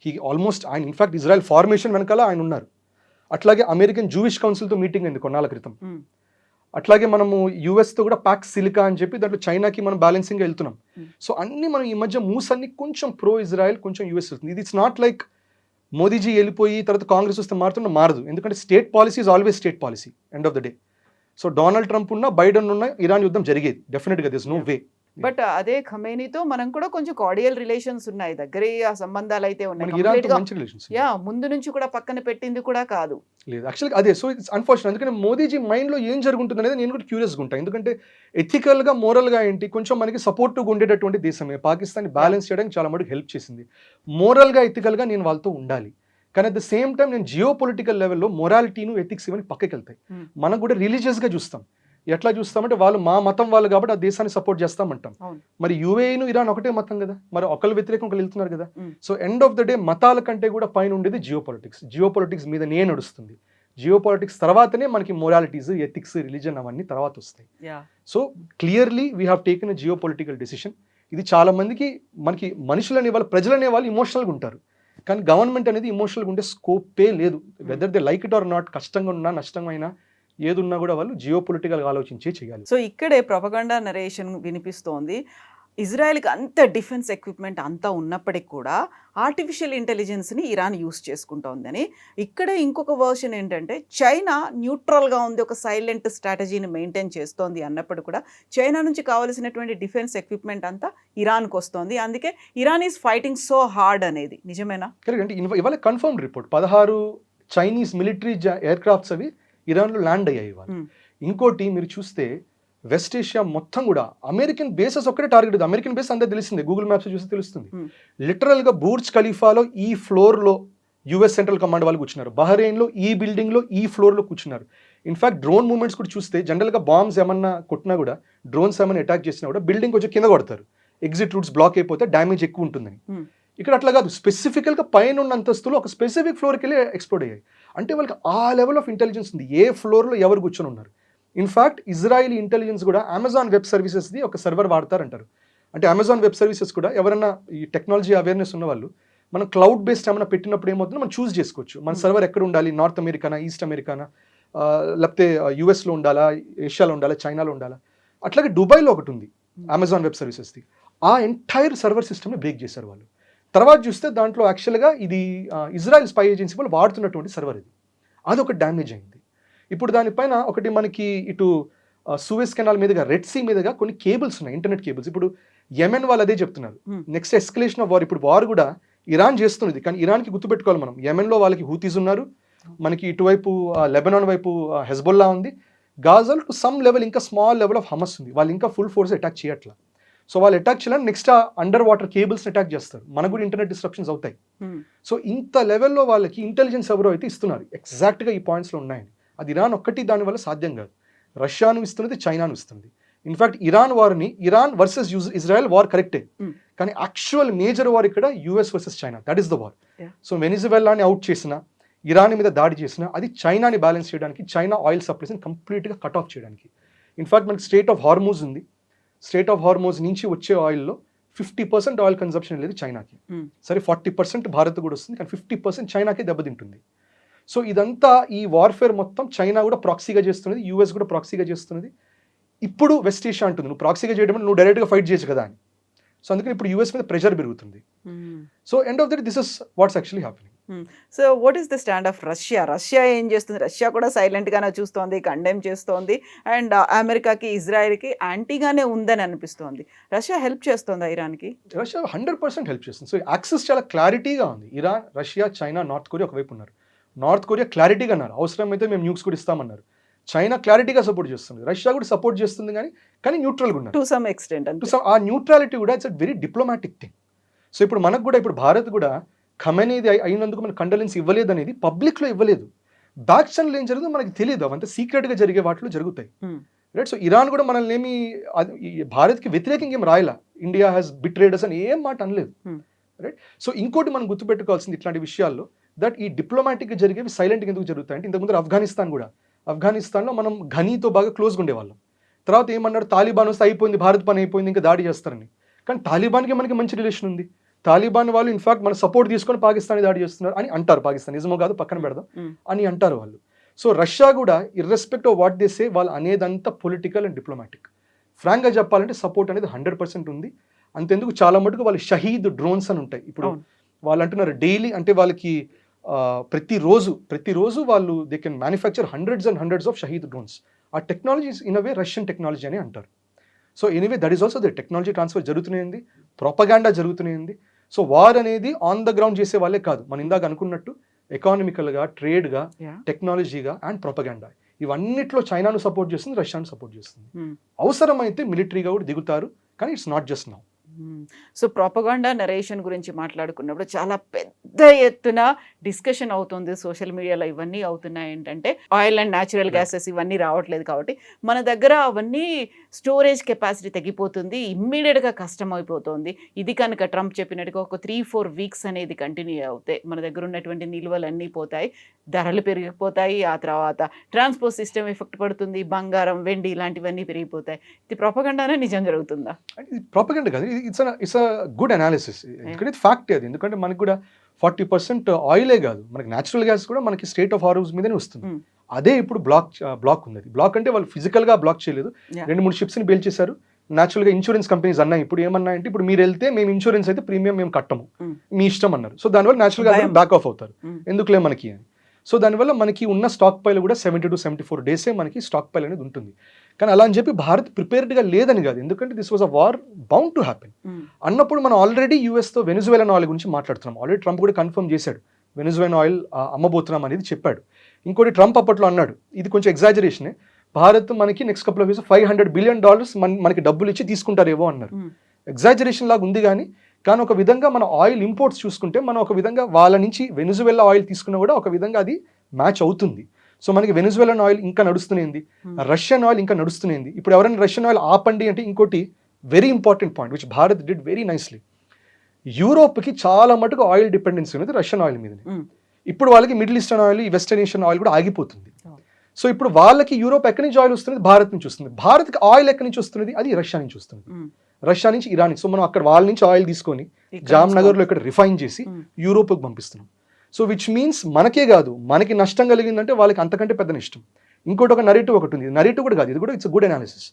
He almost ఆయన ఇన్ఫాక్ట్ ఇజ్రాయెల్ ఫార్మేషన్ వెనకాల ఆయన ఉన్నారు. అట్లాగే అమెరికన్ జూవిష్ కౌన్సిల్తో మీటింగ్ అయింది కొన్నాళ్ళ క్రితం. అట్లాగే మనము యూఎస్తో కూడా ప్యాక్ సిలికా అని చెప్పి దాంట్లో చైనాకి మనం బ్యాలెన్సింగ్గా వెళ్తున్నాం. సో అన్ని మనం ఈ మధ్య మూవ్స్ అన్ని కొంచెం ప్రో ఇజ్రాయెల్ కొంచెం యూఎస్ వస్తుంది. ఇది ఇట్స్ నాట్ లైక్ మోదీజీ వెళ్ళిపోయి తర్వాత కాంగ్రెస్ వస్తే మారదు. ఎందుకంటే state policy is always state policy end of the day. So Donald Trump ఉన్నా బైడెన్ ఉన్నా ఇరాన్ యుద్ధం జరిగేది డెఫినెట్గా, దిస్ నో వే. బట్ అదే ఖమేనీతో మనం కూడా కొంచెం కార్డియల్ రిలేషన్స్ ఉన్నాయి, దగ్గర ఆ సంబంధాలు అయితే ఉన్నాయి. మనకి ఇరాన్తో Complete గా- మంచి రిలేషన్స్ ముందు నుంచి కూడా పక్కన పెట్టింది కూడా కాదు. లేదు యాక్చువల్గా అదే. So it's unfortunate. ఎందుకంటే మోదీజీ మైండ్లో ఏం జరుగుతుంది అనేది నేను కూడా క్యూరియస్గా ఉంటాను. ఎందుకంటే ఎథికల్గా మోరల్గా ఏంటి కొంచెం మనకి సపోర్టివ్గా ఉండేటటువంటి దేశమే పాకిస్తాన్ బ్యాలెన్స్ చేయడానికి చాలా మటుకు హెల్ప్ చేసింది. మోరల్గా ఎథికల్గా నేను వాళ్ళతో ఉండాలి. కానీ అట్ ద సేమ్ టైం నేను జియో పొలిటికల్ లెవెల్లో మొరాలిటీను ఎథిక్స్ ఇవన్నీ పక్కకి వెళ్తాయి. మనం కూడా రిలీజియస్గా చూస్తాం. ఎట్లా చూస్తామంటే వాళ్ళు మా మతం వాళ్ళు కాబట్టి ఆ దేశాన్ని సపోర్ట్ చేస్తామంటాం. మరి యూఏఈను ఇరాన్ ఒకటే మతం కదా, మరి ఒకళ్ళు వ్యతిరేకం ఒకళ్ళు వెళ్తున్నారు కదా. So end of the day మతాల కంటే కూడా పైన ఉండేది జియో పొలిటిక్స్ మీద నడుస్తుంది. జియో పొలిటిక్స్ తర్వాతనే మనకి మొరాలిటీస్, ఎథిక్స్, రిలీజన్ అవన్నీ తర్వాత వస్తాయి. So clearly we have taken a geo political decision. ఇది చాలా మందికి మనకి మనుషులు అనే వాళ్ళు, ప్రజలు అనే వాళ్ళు ఇమోషనల్గా ఉంటారు. కానీ గవర్నమెంట్ అనేది ఇమోషనల్గా ఉండే స్కోపే లేదు. Whether they like it or not, కష్టంగా ఉన్నా నష్టమైనా ఏదున్నా కూడా వాళ్ళు జియో పొలిటికల్గా ఆలోచించే చేయాలి. సో ఇక్కడే ప్రొపగండా నరేషన్ వినిపిస్తోంది. ఇజ్రాయెల్కి అంత డిఫెన్స్ ఎక్విప్మెంట్ అంతా ఉన్నప్పటికీ కూడా ఆర్టిఫిషియల్ ఇంటెలిజెన్స్ని ఇరాన్ యూస్ చేసుకుంటోందని. ఇక్కడే ఇంకొక వర్షన్ ఏంటంటే చైనా న్యూట్రల్గా ఉంది, ఒక సైలెంట్ స్ట్రాటజీని మెయింటైన్ చేస్తోంది అన్నప్పుడు కూడా చైనా నుంచి కావలసినటువంటి డిఫెన్స్ ఎక్విప్మెంట్ అంతా ఇరాన్కి వస్తోంది. అందుకే Iran is fighting so hard అనేది నిజమేనా? కరెక్ట్. అంటే ఇవాళ confirmed report 16 Chinese military air crafts అవి ఇరాన్లో ల్యాండ్ అయ్యాయి ఇవాళ. ఇంకోటి మీరు చూస్తే వెస్ట్ ఏషియా మొత్తం కూడా అమెరికన్ బేసెస్ ఒక్కటే టార్గెట్. అమెరికన్ బేస్ అందరూ తెలిసిందే, గూగుల్ మ్యాప్స్ చూస్తే తెలుస్తుంది. లిటరల్గా బూర్జ్ ఖలీఫాలో ఈ ఫ్లోర్లో యుఎస్ సెంట్రల్ కమాండ్ వాళ్ళు కూర్చున్నారు, బహ్రెయిన్లో ఈ బిల్డింగ్లో ఈ ఫ్లోర్లో కూర్చున్నారు. ఇన్ఫాక్ట్ డ్రోన్ మూవ్మెంట్స్ కూడా చూస్తే జనరల్గా బాంబ్స్ ఏమన్నా కొట్టినా కూడా, డ్రోన్స్ ఏమన్నా అటాక్ చేసినా కూడా బిల్డింగ్ కొంచెం కింద కొడతారు, ఎగ్జిట్ రూట్స్ బ్లాక్ అయిపోతే డ్యామేజ్ ఎక్కువ ఉంటుందని. ఇక్కడ అట్లా కాదు, స్పెసిఫికల్గా పైన ఉన్న అంతస్తులు ఒక స్పెసిఫిక్ ఫ్లోర్కి వెళ్ళి ఎక్స్ప్లోడ్ అయ్యాయి. అంటే వాళ్ళకి ఆ లెవెల్ ఆఫ్ ఇంటెలిజెన్స్ ఉంది, ఏ ఫ్లోర్లో ఎవరు కూర్చొని ఉన్నారు. ఇన్ఫాక్ట్ ఇజ్రాయిలీ ఇంటెలిజెన్స్ కూడా అమెజాన్ వెబ్ సర్వీసెస్ది ఒక సర్వర్ వాడతారంటారు. అంటే అమెజాన్ వెబ్ సర్వీసెస్ కూడా ఎవరైనా ఈ టెక్నాలజీ అవేర్నెస్ ఉన్న వాళ్ళు మనం క్లౌడ్ బేస్డ్ ఏమైనా పెట్టినప్పుడు ఏమవుతుందో మనం చూస్ చేసుకోవచ్చు. మన సర్వర్ ఎక్కడ ఉండాలి, నార్త్ అమెరికానా, ఈస్ట్ అమెరికానా, లేకపోతే యూఎస్లో ఉండాలా, ఏషియాలో ఉండాలా, చైనాలో ఉండాలా. అట్లాగే దుబాయ్లో ఒకటి ఉంది అమెజాన్ వెబ్ సర్వీసెస్ది. ఆ ఎంటైర్ సర్వర్ సిస్టమ్ని బ్రేక్ చేశారు వాళ్ళు. తర్వాత చూస్తే దాంట్లో యాక్చువల్గా ఇది ఇజ్రాయెల్ స్పై ఏజెన్సీ వాళ్ళు వాడుతున్నటువంటి సర్వర్ ఇది, అదొక డ్యామేజ్ అయింది. ఇప్పుడు దానిపైన ఒకటి మనకి ఇటు సూయజ్ కెనాల్ మీదుగా, రెడ్ సీ మీదుగా కొన్ని కేబుల్స్ ఉన్నాయి, ఇంటర్నెట్ కేబుల్స్. ఇప్పుడు యెమెన్ వాళ్ళు అదే చెప్తున్నారు, నెక్స్ట్ ఎస్కలేషన్ ఆఫ్ వార్. ఇప్పుడు వార్ కూడా ఇరాన్ చేస్తున్నది, కానీ ఇరాన్కి గుర్తుపెట్టుకోవాలి మనం, యెమెన్లో వాళ్ళకి హూతీస్ ఉన్నారు, మనకి ఇటువైపు లెబనాన్ వైపు హెజ్బొల్లా ఉంది, గాజాలో టు సమ్ లెవెల్ ఇంకా స్మాల్ లెవెల్ ఆఫ్ హమస్ ఉంది. వాళ్ళు ఇంకా ఫుల్ ఫోర్స్ అటాక్ చేయట్లా. సో వాళ్ళు అటాక్ చేయాలని next under water cables attack చేస్తారు, మనకు కూడా ఇంటర్నెట్ డిస్ట్రప్షన్స్ అవుతాయి. సో ఇంత లెవెల్లో వాళ్ళకి ఇంటెలిజెన్స్ ఎవరో అయితే ఇస్తున్నారు, ఎగ్జాక్ట్గా ఈ పాయింట్స్లో ఉన్నాయని. అది ఇరాన్ ఒక్కటి దానివల్ల సాధ్యం కాదు. రష్యాను ఇస్తున్నది, చైనాను ఇస్తున్నది. ఇన్ఫాక్ట్ ఇరాన్ వార్ని, ఇరాన్ వర్సెస్ ఇజ్రాయెల్ వార్ కరెక్టే, కానీ యాక్చువల్ మేజర్ వార్ ఇక్కడ US versus China, that is the war. So వెనిజువెలాని అవుట్ చేసిన, ఇరాన్ మీద దాడి చేసిన, అది చైనాని బ్యాలెన్స్ చేయడానికి, చైనా ఆయిల్ సప్లైస్ని కంప్లీట్గా కట్ ఆఫ్ చేయడానికి. ఇన్ఫాక్ట్ మనకి స్ట్రెయిట్ ఆఫ్ హార్మూజ్ ఉంది, స్ట్రెయిట్ ఆఫ్ హార్మోజ్ నుంచి వచ్చే ఆయిల్లో 50% ఆయిల్ కన్సంప్షన్ లేదు చైనాకి. సరే 40% భారత్ కూడా వస్తుంది, కానీ 50% చైనాకే దెబ్బతింటుంది. సో ఇదంతా ఈ వార్ఫేర్ మొత్తం చైనా కూడా ప్రాక్సీగా చేస్తున్నది, యూఎస్ కూడా ప్రాక్సీగా చేస్తున్నది. ఇప్పుడు వెస్ట్ ఏషియా అంటుంది నువ్వు ప్రాక్సీగా చేయడం నువ్వు డైరెక్ట్గా ఫైట్ చేయొచ్చు కదా అని. సో అందుకని ఇప్పుడు యూఎస్ మీద ప్రెషర్ పెరుగుతుంది. So end of the day this is watts actually happening. So what is the stand of Russia? Russia ఏం చేస్తుంది? రష్యా కూడా సైలెంట్గానే చూస్తోంది, కండెమ్ చేస్తోంది, అండ్ అమెరికాకి, ఇజ్రాయెల్కి యాంటీగానే ఉందని అనిపిస్తోంది. రష్యా హెల్ప్ చేస్తుందా ఇరాన్కి? రష్యా 100% హెల్ప్ చేస్తుంది. సో యాక్సెస్ చాలా క్లారిటీగా ఉంది. Iran, Russia, China, north Korea ఒకవైపు ఉన్నారు. నార్త్ కొరియా క్లారిటీగా అన్నారు, అవసరమైతే మేము న్యూక్స్ కూడా ఇస్తామన్నారు. చైనా క్లారిటీగా సపోర్ట్ చేస్తుంది, రష్యా కూడా సపోర్ట్ చేస్తుంది, కానీ న్యూట్రల్గా ఉన్నారు టు సమ్ ఎక్స్టెంట్. ఆ న్యూట్రాలిటీ కూడా it's a very diplomatic thing. So ఇప్పుడు మనకు కూడా, ఇప్పుడు భారత్ కూడా ఖమేనీది అయినందుకు మనకు కండోలెన్స్ ఇవ్వలేదు అనేది పబ్లిక్లో ఇవ్వలేదు. బ్యాక్ ఛానల్ ఏం జరుగుతుందో మనకి తెలియదు, అవంతా సీక్రెట్గా జరిగే వాటిలో జరుగుతాయి, రైట్. సో ఇరాన్ కూడా మనల్ని ఏమి భారత్కి వ్యతిరేకంగా ఏం రాయలా, ఇండియా హ్యాస్ బిట్రేడర్స్ అని ఏం మాట అనలేదు, రైట్. సో ఇంకోటి మనం గుర్తుపెట్టుకోవాల్సింది ఇట్లాంటి విషయాల్లో, దట్ ఈ డిప్లొమాటిక్గా జరిగేవి సైలెంట్గా ఎందుకు జరుగుతాయంటే, ఇంతకుముందు ఆఫ్ఘనిస్తాన్లో మనం ఘనీతో బాగా క్లోజ్గా ఉండేవాళ్ళం. తర్వాత ఏమన్నాడు, తాలిబాన్ వస్తే అయిపోయింది, భారత్ పని అయిపోయింది, ఇంకా దాడి చేస్తారని. కానీ తాలిబాన్కి మనకి మంచి రిలేషన్ ఉంది. తాలిబాన్ వాళ్ళు ఇన్ఫాక్ట్ మన సపోర్ట్ తీసుకొని పాకిస్తాన్ దాడి చేస్తున్నారు అని అంటారు. పాకిస్తాన్ నిజమో కాదు పక్కన పెడదాం అని అంటారు వాళ్ళు. సో రష్యా కూడా ఇర్రెస్పెక్ట్ ఆఫ్ వాట్ దే సే వాళ్ళు అనేదంతా పొలిటికల్ అండ్ డిప్లొమాటిక్. ఫ్రాంక్గా చెప్పాలంటే సపోర్ట్ అనేది 100% ఉంది. అంతెందుకు చాలా మటుకు వాళ్ళు షహీద్ డ్రోన్స్ అని ఉంటాయి. ఇప్పుడు వాళ్ళు అంటున్నారు డైలీ, అంటే వాళ్ళకి ప్రతిరోజు వాళ్ళు they can manufacture hundreds and hundreds of Shahed drones. ఆ technology in a way Russian technology అని అంటారు. So anyway that is also the technology transfer జరుగుతున్నాయింది, ప్రొపగాండా జరుగుతున్నాయింది. సో వార్ అనేది ఆన్ ద గ్రౌండ్ చేసే వాళ్ళే కాదు, మనం ఇందాక అనుకున్నట్టు ఎకానమికల్గా, ట్రేడ్గా, టెక్నాలజీగా అండ్ ప్రొపగాండా, ఇవన్నిట్లో చైనాను సపోర్ట్ చేస్తుంది, రష్యాను సపోర్ట్ చేస్తుంది. అవసరమైతే మిలిటరీగా కూడా దిగుతారు, కానీ it's not just now. So propaganda narration గురించి మాట్లాడుకున్నప్పుడు చాలా పెద్ద ఎత్తున డిస్కషన్ అవుతుంది సోషల్ మీడియాలో. ఇవన్నీ అవుతున్నాయి ఏంటంటే ఆయిల్ అండ్ న్యాచురల్ గ్యాసెస్ ఇవన్నీ రావట్లేదు కాబట్టి మన దగ్గర అవన్నీ స్టోరేజ్ కెపాసిటీ తగ్గిపోతుంది, ఇమ్మీడియట్గా కష్టం అయిపోతుంది. ఇది కనుక ట్రంప్ చెప్పినట్టుగా ఒక 3-4 వీక్స్ అనేది కంటిన్యూ అవుతాయి, మన దగ్గర ఉన్నటువంటి నిల్వలన్నీ పోతాయి, ధరలు పెరిగిపోతాయి, ఆ తర్వాత ట్రాన్స్పోర్ట్ సిస్టమ్ ఎఫెక్ట్ పడుతుంది, బంగారం, వెండి ఇలాంటివన్నీ పెరిగిపోతాయి. ఇది ప్రాపగాండానే నిజం జరుగుతుందా? ప్రాపగండా కాదు, ఇట్స్ అ గుడ్ అనాలిసిస్. ఎందుకంటే ఫ్యాక్ట్ అది. ఎందుకంటే మనకి కూడా 40% ఆయిలే కాదు, మనకి న్యాచురల్ గ్యాస్ కూడా మనకి స్టేట్ ఆఫ్ హార్మోజ్ మీదనే వస్తుంది. అదే ఇప్పుడు బ్లాక్ ఉంది. బ్లాక్ అంటే వాళ్ళు ఫిజికల్గా బ్లాక్ చేయలేదు, 2-3 షిప్స్ని బేల్ చేశారు. న్యాచురల్గా ఇన్సూరెన్స్ కంపెనీస్ అన్నాయి ఇప్పుడు ఏమన్నాయంటే, ఇప్పుడు మీరు వెళ్తే మేము ఇన్సూరెన్స్ అయితే ప్రీమియం మేము కట్టము, మీ ఇష్టం అన్నారు. సో దానివల్ల న్యాచురల్గా బ్యాక్ ఆఫ్ అవుతారు, ఎందుకులే మనకి అని. సో దానివల్ల మనకి ఉన్న స్టాక్ పైల్ కూడా 70 to 74 డేసే మనకి స్టాక్ పైల్ అనేది ఉంటుంది. కానీ అలా అని చెప్పి భారత్ ప్రిపేర్డ్గా లేదని కాదు, ఎందుకంటే this was a war bound to happen అన్నప్పుడు మనం ఆల్రెడీ యూఎస్తో వెనిజువేలన్ ఆయిల్ గురించి మాట్లాడుతున్నాం. ఆల్రెడీ ట్రంప్ కూడా కన్ఫర్మ్ చేశాడు, వెనిజువేలన్ ఆయిల్ అమ్మబోతున్నాం అనేది చెప్పాడు. ఇంకోటి ట్రంప్ అప్పట్లో అన్నాడు, ఇది కొంచెం ఎగ్జాజరేషనే, భారత్ మనకి next couple of years $500 billion మనకి డబ్బులు ఇచ్చి తీసుకుంటారేమో అన్నారు. ఎగ్జాజరేషన్ లాగా ఉంది కానీ ఒక విధంగా మన ఆయిల్ ఇంపోర్ట్స్ చూసుకుంటే మనం ఒక విధంగా వాళ్ళ నుంచి వెనిజువేలా ఆయిల్ తీసుకున్నా కూడా ఒక విధంగా అది మ్యాచ్ అవుతుంది. సో మనకి వెనిజువేలన్ ఆయిల్ ఇంకా నడుస్తునేది, రష్యన్ ఆయిల్ ఇంకా నడుస్తునేది. ఇప్పుడు ఎవరైనా రష్యన్ ఆయిల్ ఆపండి అంటే ఇంకోటి very important point which Bharat did very nicely, యూరోప్కి చాలా మటుకు ఆయిల్ డిపెండెన్సీ ఉన్నది రష్యన్ ఆయిల్ మీదనే. ఇప్పుడు వాళ్ళకి Middle Eastern oil, Western Asian oil కూడా ఆగిపోతుంది. సో ఇప్పుడు వాళ్ళకి యూరోప్ ఎక్కడి నుంచి ఆయిల్ వస్తుంది, భారత్ నుంచి వస్తుంది. భారత్కి ఆయిల్ ఎక్కడి నుంచి వస్తుంది, అది రష్యా నుంచి వస్తుంది, రష్యా నుంచి ఇరాన్. సో మనం అక్కడ వాళ్ళ నుంచి ఆయిల్ తీసుకొని జామ్నగర్లో ఇక్కడ రిఫైన్ చేసి యూరోప్కి పంపిస్తున్నాం. సో విచ్ మీన్స్ మనకే కాదు, మనకి నష్టం కలిగిందంటే వాళ్ళకి అంతకంటే పెద్ద నష్టం. ఇంకోటి ఒక నరేటివ్ ఒకటి ఉంది, నరేటివ్ కూడా కాదు, ఇది కూడా ఇట్స్ గుడ్ అనాలిసిస్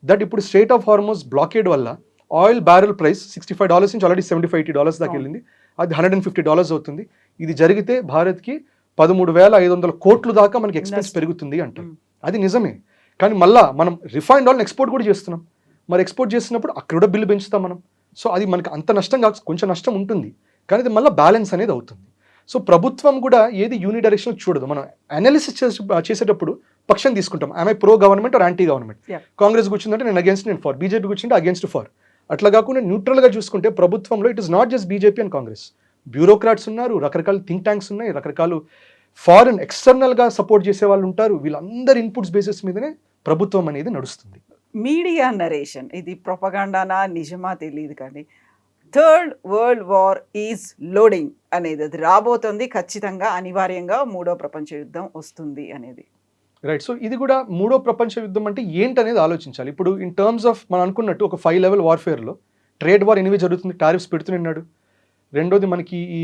దట్ ఇప్పుడు స్ట్రెయిట్ ఆఫ్ హార్మోజ్ బ్లాకేడ్ వల్ల ఆయిల్ బ్యారెల్ ప్రైస్ $65 నుంచి ఆల్రెడీ $75-80 దాకా వెళ్ళింది, అది $150 అవుతుంది. ఇది జరిగితే భారత్కి 13,500 కోట్లు దాకా మనకి ఎక్స్పెన్స్ పెరుగుతుంది అంటారు. అది నిజమే, కానీ మళ్ళా మనం రిఫైన్డ్ ఆయిల్ ఎక్స్పోర్ట్ కూడా చేస్తున్నాం. మరి ఎక్స్పోర్ట్ చేసినప్పుడు అక్కడ కూడా బిల్లు పెంచుతాం మనం. సో అది మనకి అంత నష్టం కాక కొంచెం నష్టం ఉంటుంది, కానీ అది మళ్ళీ బ్యాలెన్స్ అనేది అవుతుంది. సో ప్రభుత్వం కూడా ఏది యూనిడైరెక్షన్ చూడదు. మనం అనాలిసిస్ చేసేటప్పుడు పక్షం తీసుకుంటాం, I pro government or anti government. Congress కూర్చుందంటే నేను అగేన్స్ట్, నేను ఫార్. బీజేపీ కూర్చుంటే అగేన్స్ట్, ఫార్. అట్లా కాకుండా న్యూట్రల్గా చూసుకుంటే ప్రభుత్వంలో it is not just BJP and Congress, bureaucrats ఉన్నారు, రకరకాల థింక్ ట్యాంక్స్ ఉన్నాయి, రకరకాల ఫారెన్ ఎక్స్టర్నల్గా సపోర్ట్ చేసే వాళ్ళు ఉంటారు. వీళ్ళందరి ఇన్పుట్స్ బేసిస్ మీదనే ప్రభుత్వం అనేది నడుస్తుంది. మీడియా నరేషన్ ఇది ప్రొపగాండానా నిజమా తెలియదు, కానీ third world war is loading అనేది, అది రాబోతుంది ఖచ్చితంగా, అనివార్యంగా 3వ ప్రపంచ యుద్ధం వస్తుంది అనేది. రైట్. సో ఇది కూడా 3వ ప్రపంచ యుద్ధం అంటే ఏంటనేది ఆలోచించాలి. ఇప్పుడు ఇన్ టర్మ్స్ ఆఫ్ మనం అనుకున్నట్టు ఒక 5 లెవెల్ వార్ఫేర్లో ట్రేడ్ వార్ ఎనివే జరుగుతుంది, టారిఫ్స్ పెడుతున్నాడు. రెండోది మనకి ఈ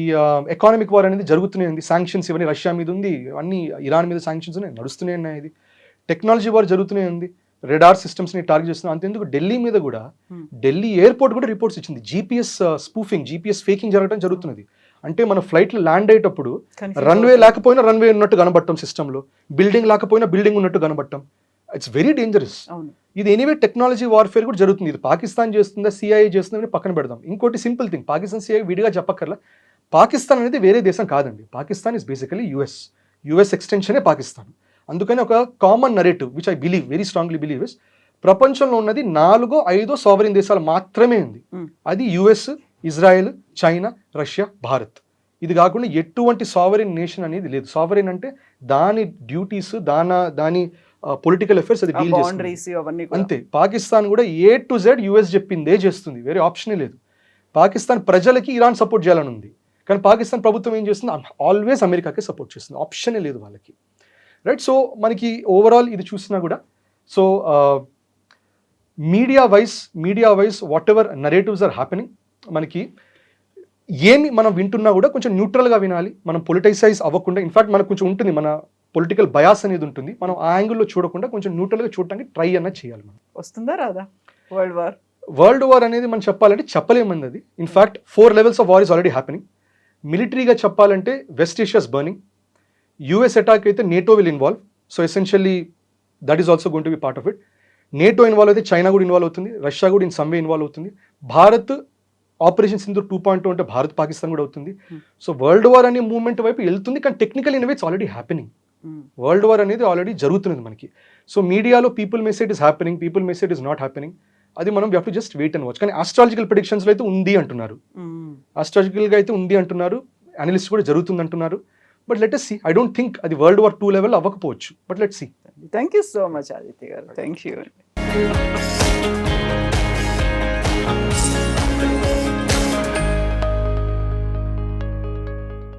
ఎకానమిక్ వార్ అనేది జరుగుతూనే ఉంది, శాంక్షన్స్ ఇవన్నీ రష్యా మీద ఉంది, అన్ని ఇరాన్ మీద శాంక్షన్స్ నడుస్తూనే ఉన్నాయి. ఇది టెక్నాలజీ వార్ జరుగుతూనే ఉంది, రెడార్ సిస్టమ్స్ని టార్గెట్ చేస్తున్నాం. అంతెందుకు ఢిల్లీ మీద కూడా, ఢిల్లీ ఎయిర్పోర్ట్ కూడా రిపోర్ట్స్ ఇచ్చింది, జీపీఎస్ స్పూఫింగ్, జీపీఎస్ ఫేకింగ్ జరగడం జరుగుతున్నది. అంటే మన ఫ్లైట్లో ల్యాండ్ అయ్యేటప్పుడు రన్వే లేకపోయినా రన్వే ఉన్నట్టు కనబడటం సిస్టంలో, బిల్డింగ్ లేకపోయినా బిల్డింగ్ ఉన్నట్టు కనబడటం. It's very dangerous. ఇది ఎనీవే టెక్నాలజీ వార్ఫేర్ కూడా జరుగుతుంది. ఇది పాకిస్తాన్ చేస్తుందా, సిఐఏ చేస్తుందని పక్కన పెడదాం. ఇంకోటి సింపుల్ థింగ్, పాకిస్తాన్ సిఐఏ విడిగా చెప్పక్కర్లా. పాకిస్తాన్ అనేది వేరే దేశం కాదండి, పాకిస్తాన్ ఇస్ బేసికలీ యుఎస్ ఎక్స్టెన్షనే పాకిస్తాన్. అందుకని ఒక common narrative which I believe, very strongly believe is, ప్రపంచంలో ఉన్నది 4-5 సావరిన్ దేశాలు మాత్రమే ఉంది. అది US, Israel, China, Russia, Bharat. ఇది కాకుండా ఎటువంటి సావరిన్ నేషన్ అనేది లేదు. సావరిన్ అంటే దాని డ్యూటీస్, దాని పొలిటికల్ అఫేర్స్ అది డీల్ చేస్తుంది అంతే. పాకిస్తాన్ కూడా A to Z యుఎస్ చెప్పిందే చేస్తుంది, వేరే ఆప్షనే లేదు. పాకిస్తాన్ ప్రజలకి ఇరాన్ సపోర్ట్ చేయాలని ఉంది, కానీ పాకిస్తాన్ ప్రభుత్వం ఏం చేస్తుంది, ఆల్వేస్ అమెరికాకే సపోర్ట్ చేస్తుంది, ఆప్షనే లేదు వాళ్ళకి. రైట్. సో మనకి ఓవరాల్ ఇది చూసినా కూడా, so media wise whatever narratives are happening, మనకి ఏమి మనం వింటున్నా కూడా కొంచెం న్యూట్రల్గా వినాలి, మనం పొలిటిసైజ్ అవ్వకుండా. ఇన్ఫాక్ట్ మనకు కొంచెం ఉంటుంది, మన పొలిటికల్ బయాస్ అనేది ఉంటుంది. మనం ఆ యాంగిల్లో చూడకుండా కొంచెం న్యూట్రల్గా చూడటానికి ట్రై అన్నది చేయాలి మనం. వస్తుందా రాదా వరల్డ్ వార్? వరల్డ్ వార్ అనేది మనం చెప్పాలంటే చెప్పలేమంది అది. In fact 4 levels of war is already happening. మిలిటరీగా చెప్పాలంటే West Asia's burning, US attack అయితే NATO will involve. So essentially that is also going to be part of it. NATO involve అయితే చైనా కూడా ఇన్వాల్వ్ అవుతుంది, రష్యా కూడా ఇన్ సమ్ వే ఇన్వాల్వ్ అవుతుంది. భారత్ ఆపరేషన్ సింధూర్ 2.2 అంటే భారత్ పాకిస్తాన్ కూడా అవుతుంది. సో వరల్డ్ వార్ అనే మూవ్మెంట్ వైపు వెళ్తుంది, కానీ technical in it's already happening. World war అనేది ఆల్రెడీ జరుగుతున్నది మనకి. సో మీడియాలో people may say it is happening, people may say it is not happening. అది మనం we have to just wait and watch. కానీ ఆస్ట్రాలజికల్ ప్రెడిక్షన్స్లో అయితే ఉంది అంటున్నారు, ఆస్ట్రాలజికల్గా అయితే ఉంది అంటున్నారు, అనలిస్ట్ కూడా జరుగుతుంది అంటున్నారు. But let us see. I don't think అది వరల్డ్ వార్ 2 లెవెల్ అవ్వకపోవచ్చు, but let's see. Thank you so much Aditya garu. Thank you.